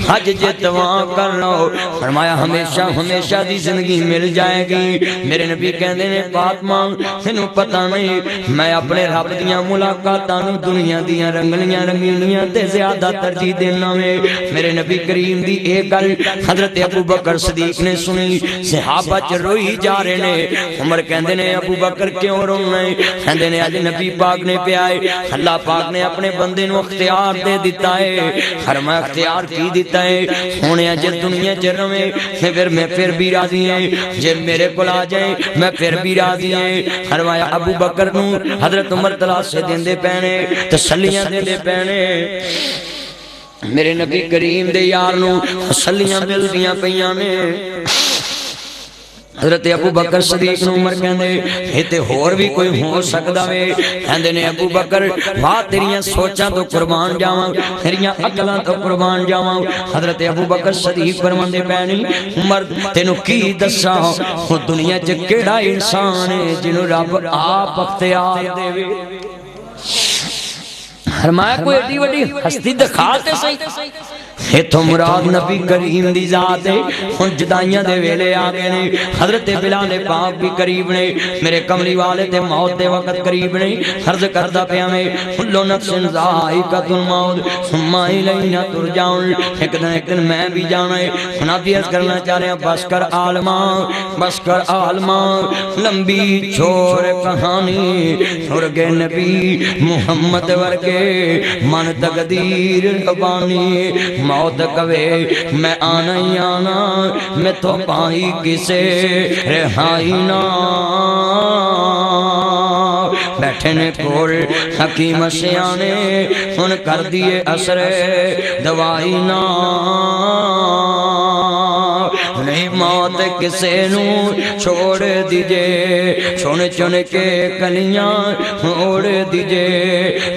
حج جے دعا کر لو فرمایا ہمیشہ ہمیشہ دی زندگی مل جائے گی میرے نبی کہندے نے فاطمہ تینوں پتہ نہیں میں اپنے رب دیاں ملاقاتاں نوں دنیا دیاں رنگلیاں رنگینیاں تے زیادہ ترجیح دینا میں میرے نبی کریم دی ایک گل حضرت ابو بکر صدیق نے سنی صحابہ چ روئی جا رہے نے عمر کہندے نے ابو بکر کیوں رونا ہے کہندے نے اج نبی پاک نے پیائے اللہ پاک نے اپنے بندے نو اختیار دے دیتا ہے فرمایا اختیار کی دیتا ہے ہونے جے دنیا چ رہے پھر میں پھر بھی راضی ہیں جے میرے کول آ جائے میں پھر بھی راضی ہیں فرمایا ابو بکر نو حضرت عمر تلاشے دیندے پینے تسلیاں دیندے پینے میرے نبی کریم دے یار نو تسلیاں ملدیاں پیاں نے حضرت ابو بکر صدیق نو عمر کہندے ایتھے ہور بھی کوئی ہو سکدا وے کہندے نے ابو بکر واہ تیریاں سوچاں تو قربان جاواں تیریاں عقلاں تو قربان جاواں حضرت ابو بکر صدیق فرماندے پے عمر تینوں کی دساں او دنیا چ کیڑا انسان ہے جنوں رب آپ اختیار دے وے فرمایا کوئی ایڈی وڈی ہستی دکھا تے صحیح ایتھوں مراد نبی کریم دی ذات ہے ہن جدائیاں دے ویلے آ گئے نے حضرت بلال پاک بھی قریب نے میرے کملی والے تے موت دے وقت قریب نے عرض کردا پیا میں کل نفس ذائقۃ الموت ثم الینا ترجعون ایک دن میں بھی جانا ہے منافی عرض کرنا چاہ رہے ہیں بس کر عالماں لمبی چھوڑ کہانی چھوڑ گئے نبی محمد ورگے من تقدیر ربانی موت کوے میں آنا ہی آنا میں تو پائی کسے رہائی نا بیٹھے نے کول حکیم سیانے ان کر دیے اثر دوائی نا نہیں موت کسے نو چھوڑ دیجے چن کے کلیاں موڑ دیجے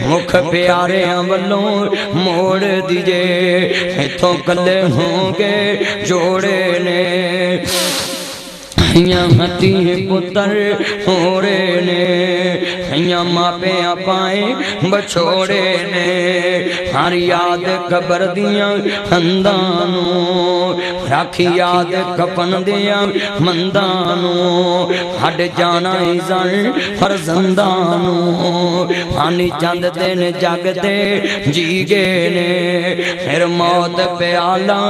مکھ پیارے والوں موڑ دیجے ایتھوں کلے ہوں گے جوڑے نے ہیاں ہتی پتر ہو رہے نے، ہیاں ماپے پائیں بچھوڑے نے، ہر یاد قبر دیاں ہندانوں، رکھ یاد کفن دیاں مندانوں، ہڈ جانا ایزن فرزندانوں، آنی چند دن جگتے جی گئے نے، پھر موت پہ آلہ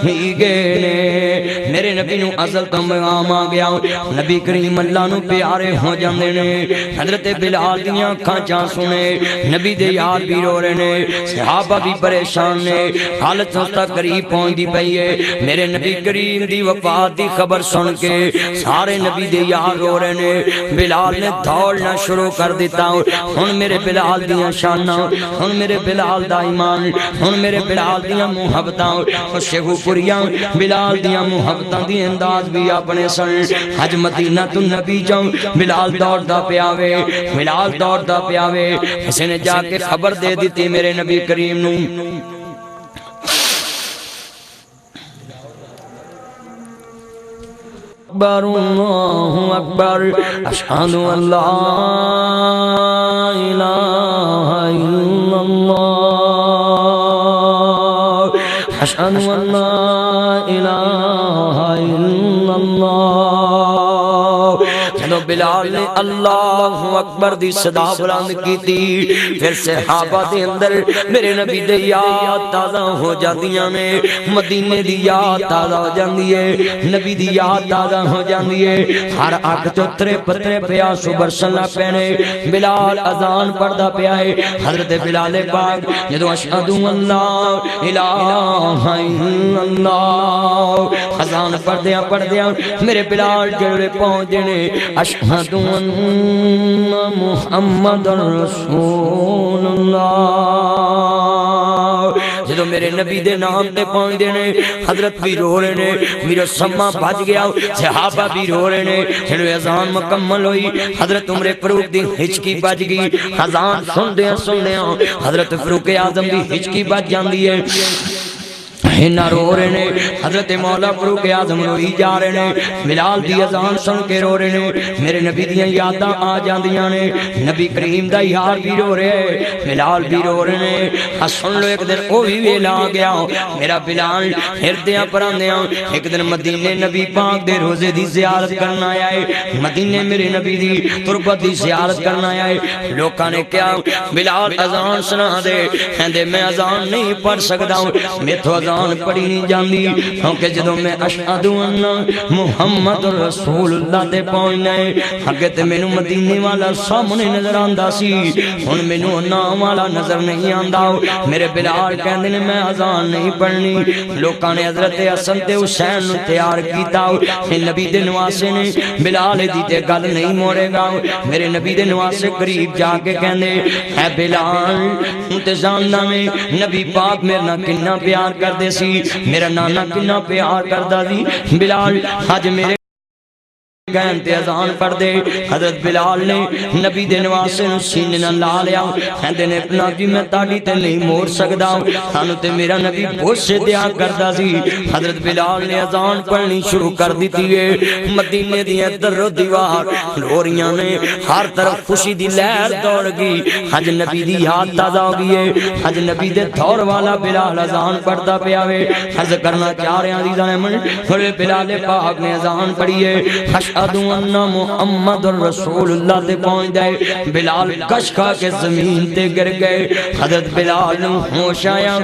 ہی گئے نے، میرے نبی نو ازل تو مقام آ گیا، نبی کریم اللہ نو پیارے ہو جاندے نے، حضرت بلال دیاں کھانچاں سنے، نبی دے یار بھی رو رہے نے، صحابہ بھی پریشان نے، حالت سوستا قریب پہنچ دی پئیے، میرے نبی کریم دی وفات دی خبر سن کے سارے نبی دے یار رو رہے نے، بلال نے دوڑنا شروع کر دیتا، ہن میرے بلال دیاں شاناں، ہن میرے بلال دا ایمان، ہن میرے بلال دیاں محبتاں، شیخو پوریاں بلال دیاں محبتاں دی انداز بھی اپنے سن، حج مدینہ تو نبی جاؤں، بلال دوڑ دا پیاوے، بلال دوڑ دا پیاوے، کسی نے جا کے خبر دے دیتی میرے نبی کریم نو، اکبر اللہ اکبر اشہد ان لا الہ الا اللہ اشہد ان لا الہ الا اللہ، جب بلال نے اللہ اکبر دی صدا بلند کی تھی، پھر صحابہ دے اندر میرے نبی دے یاد تازہ ہو جاندیاں نے، مدینے دی یاد تازہ ہو جاندی ہے، نبی دی یاد تازہ ہو جاندی ہے، ہر اکھ تو ترے پترے پیا سبرسلہ پہنے، بلال اذان پڑھدا پیا ہے، حضرت بلال پاک جدو اشہد ان لا الہ الا اللہ اذان پڑھدیاں میرے بلال جڑے پہنچ جنے، اشہد ان محمد رسول اللہ، جدو میرے نبی دے نام تے پہنچ دینے، حضرت بھی رو رہے نے، میرا سما بھج گیا، صحابہ بھی رو رہے نے، جدو اذان مکمل ہوئی، حضرت عمر فاروق دی ہچکی بج گئی، اذان سن دیاں حضرت فاروق اعظم دی ہچکی بج جاندی ہے، نہ رو رہے نے، حضرت مولا فاروق اعظم روئی جا رہے نے، بلال دی اذان سن کے رو رہے نے، میرے نبی دیاں یاداں آ جاندیاں نے، نبی کریم دا یار بھی رو رہے، بلال بھی رو رہے نے، سن لو ایک دن او بھی ویلا آ گیا، میرا بلال ہردیاں پراندیاں، ایک دن مدینے نبی پاک دے روزے دی زیارت کرنا آیا ہے، مدینے میرے نبی دی تربت دی زیارت کرنا آیا ہے، لوکاں نے کیا بلال اذان سنا دے، کہندے میں اذان نہیں پڑھ سکدا ہوں، میں تو اذان پڑھی نہیں جاندی، کیونکہ جدوں میں اشہد ان محمد رسول اللہ تے پہنچنا ہے، اگے تے مینوں مدینے والا سامنے نظر آندا سی، ہن مینوں نام والا نظر نہیں آندا، میرے بلال کہندے نے میں اذان نہیں پڑھنی، لوکاں نے حضرت حسن تے حسین نوں تیار کیتا، نبی دے نواسے نے بلال دی تے گل نہیں موڑے گا، میرے نبی دے نواسے قریب جا کے کہندے اے بلال تے جاننا میں نبی پاک میرے نال کنا پیار کردے سی، میرا نانا کنا پیار کردا سی، بلال آج میرے گہن تے اذان پڑھ دے، حضرت بلال نے نبی دے نواسے نو سینے نہ لا لیا، کہندے نے اپنا جی میں تاڑی تے نہیں موڑ سکدا، سانو تے میرا نبی بہت سے دیا کردا سی، حضرت بلال نے اذان پڑھنی شروع کر دیتی ہے، مدینے دی در و دیوار لوریاں نے، ہر طرف خوشی دی لہر دوڑ گئی، حج نبی دی یاد تازہ ہو گئی ہے، حج نبی دے دور والا بلال اذان پڑھدا پیا وے، حج کرنا چاہ رہے ہیں عزیزاں من، پھر بلال پاک نے اذان پڑھی ہے، اشہد ان محمد رسول اللہ تے پہنچ گئے، بلال کش کھا کے زمین تے گر گئے، حضرت بلال نو ہوش آیا،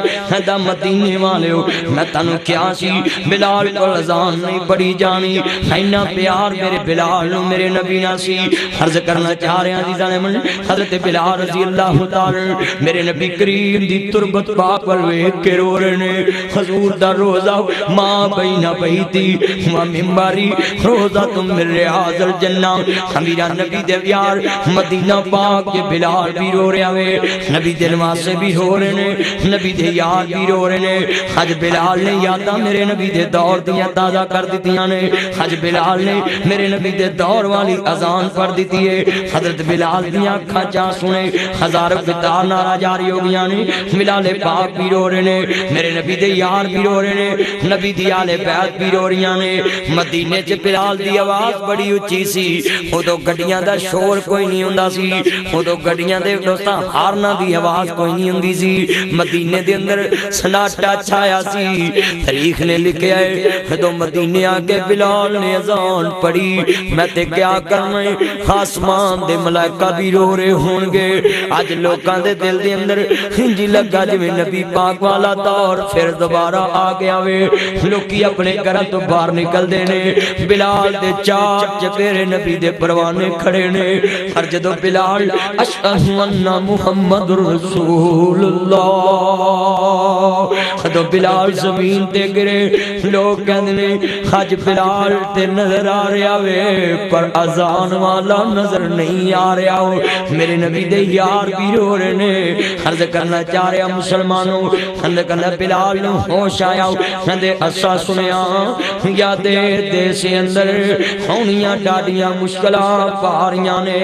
دا مدینے والے ہو میں تانوں کیا سی، بلال کو اذان نہیں پڑھی جانی، اینا پیار میرے بلال نو میرے نبی نہ سی، عرض کرنا چاہ رہے ہیں عزیزاں من، حضرت بلال رضی اللہ تعالی میرے نبی کریم دی تربت پاک پر ویکھ کے رو رہے نے، حضور دا روزہ ماں بینہ بیتی و منبری، روزہ تم میرے من ریاض الجنہ میرا نبی دے یار مدینہ پاک کے بلال بھی رو رہے ہیں نبی دے نواسے بھی رو رہے ہیں نبی دے یار بھی رو رہے ہیں حج بلال نے یاداں میرے نبی دے دور دیاں تازہ کر دیتیاں نے حج بلال نے میرے نبی دے دور والی اذان پڑھ دیتی ہے حضرت بلال دیاں اکھاں چاہ سنے ہزاروں فتار نارا جاری ہو گیا نے بلال پاک بھی رو رہے نے میرے نبی دے یار بھی رو رہے نے نبی دی آل بیت بھی رو رہیاں نے مدینے چ بلال دی آواز بڑی اچھی سی ادو گڈیاں دا شور کوئی نہیں ہوندا سی ادو گڈیاں دے دوستاں ہارنا دی آواز کوئی نہیں ہوندی سی مدینے دے اندر سناٹا چھایا سی تاریخ نے لکھیا ہے ادو مدینے آ کے بلال نے اذان پڑھی میں تے کیا کرنا ہے آسمان دے ملائکہ بھی رو رہے ہون گے اج لوکاں دے دل دے اندر ہنجی لگا جویں نبی پاک والا دور پھر دوبارہ آ گیا وے لوکی اپنے گھراں تو باہر نکل دے نے بلال دے چار چپیرے نبی دے پروانے کھڑے نے ہر جدو بلال اشہد ان محمد رسول اللہ تو بلال زمین تے گرے لوگ کہندے نے حج بلال تے نظر آ رہا وے پر اذان والا نظر نہیں آ رہا میرے نبی دے یار بھی رو رہے نے عرض کرنا چاہ رہا مسلمانوں عرض کرنا بلال نو ہوش آیا کہندے اسا سنیا یا دے سے اندر ہونیاں ڈاڈیاں مشکلات پاریاں نے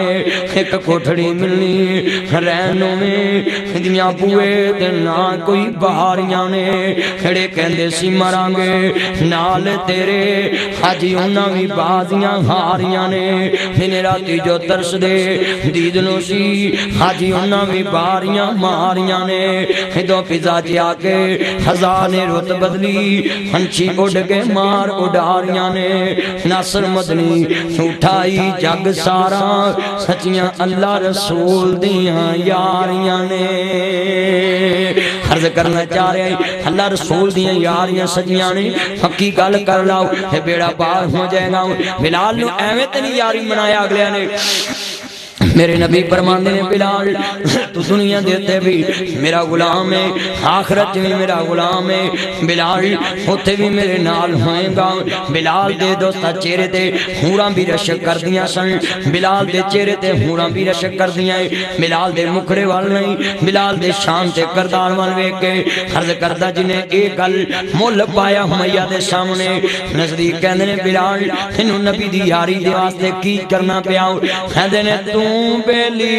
ایک کوٹھڑی ملنی رہنوں میں دیاں بوئے تے نہ کوئی باریاں نے کھڑے کہندے سی مرانگے نال تیرے حجی انہاں بھی بازیاں ہاریاں نے انہیں راتی جو ترس دے دیدنوں سی حجی انہاں بھی باریاں ماریاں نے دو فضا جا کے خزانے رت بدلی ہنچی اڑ کے مار اڑاریاں نے ناصر مدنی اٹھائی جگ سارا سچیاں اللہ رسول دیاں یاریاں نے عرض کرنا چاہ رہے ہیں اللہ رسول دیاں یاریاں سجیاں نے پکی گل کر لاؤ ہے بیڑا پار ہو جائے گا بلال نو ایویں تے نہیں یاری منایا اگلے نے میرے نبی فرماندے نے بلال تو دنیا دیتے بھی میرا غلام ہے آخرت بھی میرا غلام ہے بلال ہوتے بھی میرے نال ہوئیں گا بلال دے دوستا چہرے تے ہوراں بھی رشک کر دیاں سن بلال دے چہرے تے ہوراں بھی رشک کر دیاں بلال دے مکھڑے وال نہیں بلال دے شان تے کردار وال ویکھ کے عرض کردہ جنہیں ایک گل مول پایا ہمیہ دے سامنے نزدیک کہندے نے بلال انہوں نبی دی یاری دے واسطے کی کرنا پیا کہندے نے توں بیلی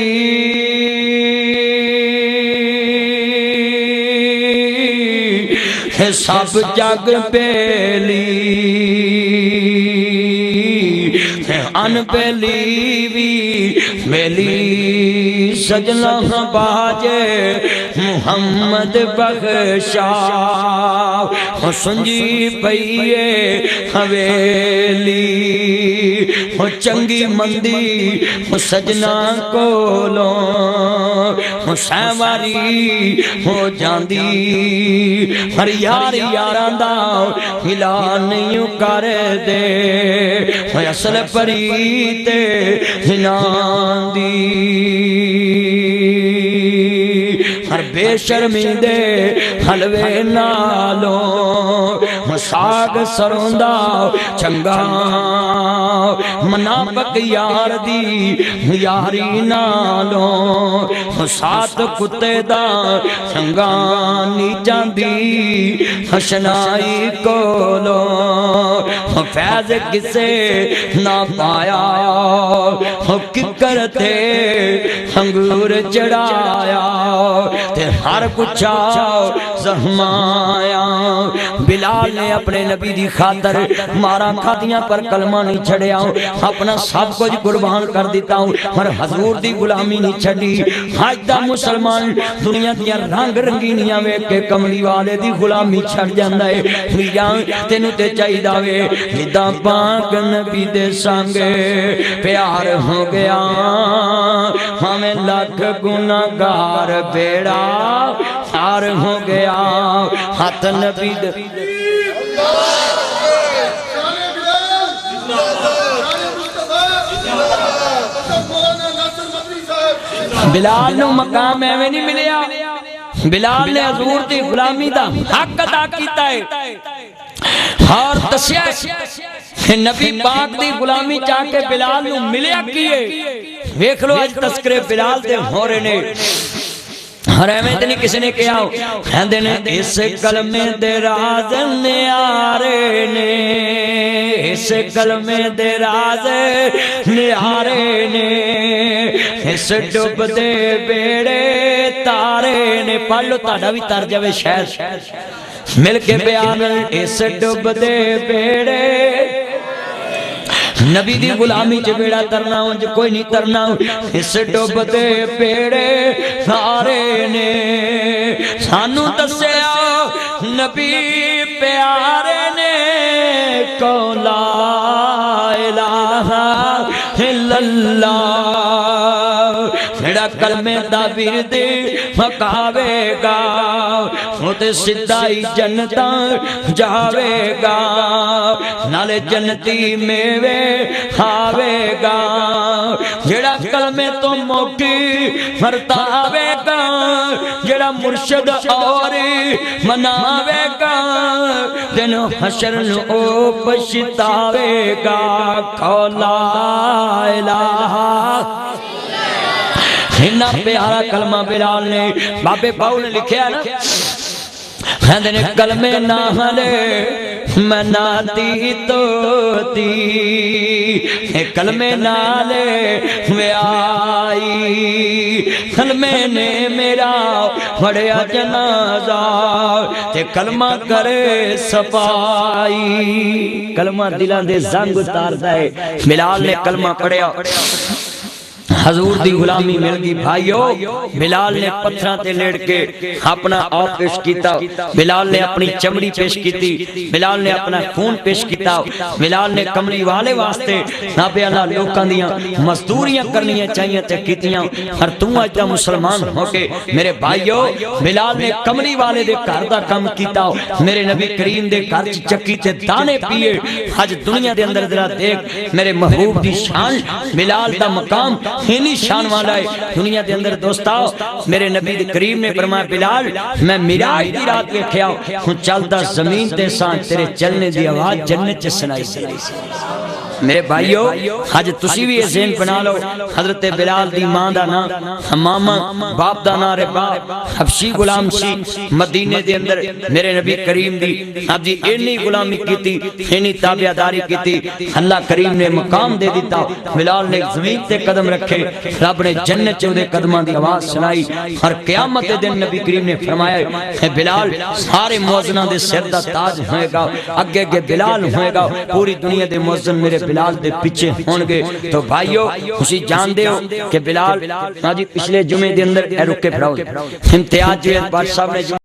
سب جگ بیلی ان بیلی بھی بیلی سجنہ باجے محمد بخشا سنجی پئیے حویلی چنگی مندی سجنا کولوں سیواری ہو جاندی ہر یار یاران دا ملا نہیں کر دے اصل پریت ہنان دی ہر بے شرمی دے حلوے نالوں ساگ سروندا چنگا منافق یار دی یاری نالوں سات کتے دا چنگا نی جاندی حشنائی کولو فیض کسے نہ پایا ککر تھے انگور چڑھایا تے ہر کچھا زہمایا بلال نے اپنے نبی دی خاطر مارا کھاتیاں پر کلمہ نہیں چھڑیا اپنا سب کچھ قربان کر دیتا ہوں اور حضور دی غلامی نہیں چھڑی آج دا مسلمان دنیا دیا رنگ رنگینیاں میں کہ کملی والے دی غلامی چھڑ جاندہ ہے میاں تینو تے چاہی داوے ہدا پاک نبی دے سانگے پیار ہو گیا ہمیں لاکھ گناہگار بیڑا پار ہو گیا ہاتھ نبی دے بلال نو مقام ایویں نہیں ملیا بلال نے حضور دی غلامی دا حق ادا کیتا ہے اور دسیا نبی پاک دی غلامی چاہ کے بلال نو ملیا کیے ویکھ لو اج تذکرے بلال دے ہو رہے نے حرم تے نہیں کسی نے کہا کہندے نے اس کلمے دے راز نیارے نے اس کلمے دے راز نیارے نے اس ڈب دے بیڑے تارے نے پڑھ لو تہاڈا وی تر جاوے شاید مل کے بیان اس ڈب دے بیڑے نبی دی غلامی چ بیڑا ترنا ہوں جو کوئی نہیں ترنا اس ڈب دے بیڑے سارے نے سانو دسیا نبی پیارے نے کو لا الہ الا اللہ جڑا کلمے دا ورد مکاوے گا وہ تے سدھائی جنتاں جاوے گا نالے جنتی میوے کھاوے گا جڑا کلمے تو موکی مرتاوے گا جڑا مرشد اور مناوے گا دن حشر نو پچھتاوے گا لا الہ اتنا پیارا کلمہ بلال نے بابے باؤ نے لکھیا نا کہندے نے کلمے نالے مناتی تو تی کلمے نالے میں آئی کلمے نے میرا بڑیا جنازہ تے کلمہ کرے صفائی کلمہ دلان دے زنگ اتاردا ہے بلال نے کلمہ پڑھیا حضور دی غلامی مل گئی بھائیو بلال نے پتھراں تے لیٹ کے اپنا آپ پیش کیتا بلال نے اپنی چمڑی پیش کیتی بلال نے اپنا خون پیش کیتا بلال نے کملی والے واسطے نابے اللہ لوکاں دیاں مزدوریاں کرنیاں چاہیے تے کیتیاں ہر تو اج دا مسلمان ہو کے میرے بھائیو بلال نے کملی والے دے گھر دا کام کیتا میرے نبی کریم دے گھر چکی تے دانے پیے اج دنیا دے اندر ذرا دیکھ میرے محبوب دی شان بلال دا مقام ہینی شان والا ہے دنیا دے اندر دوستاؤ میرے نبی کریم نے فرمایا بلال میں معراج دی رات ویکھیا ہوں چلدا زمین تے سان تیرے چلنے دی آواز جنت چ سنائی میرے بھائیو آج تسی بھی یہ ذہن بنا لو حضرت بلال دی ماں دا نا حمامہ باپ دا نا رباب حبشی غلام سی مدینے دے اندر میرے نبی کریم دی اب جی اینی غلامی کیتی اینی تابعداری کیتی اللہ کریم نے مقام دے دیتا بلال نے زمین تے قدم رکھے رب نے جنت چ دے قدماں دی آواز سنائی اور قیامت دن نبی کریم نے فرمایا اے بلال سارے مؤذناں دے سر دا تاج ہوئے گا اگے اگے بلال ہوئے گا پوری دنیا دے مؤذن میرے بلال دے پیچھے ہون گے تو بھائیو اسی جان دے ہو کہ بلال آجی پچھلے جمعے دے اندر اے رکے پڑھاؤ امتیاز جو ہے بادشاہ نے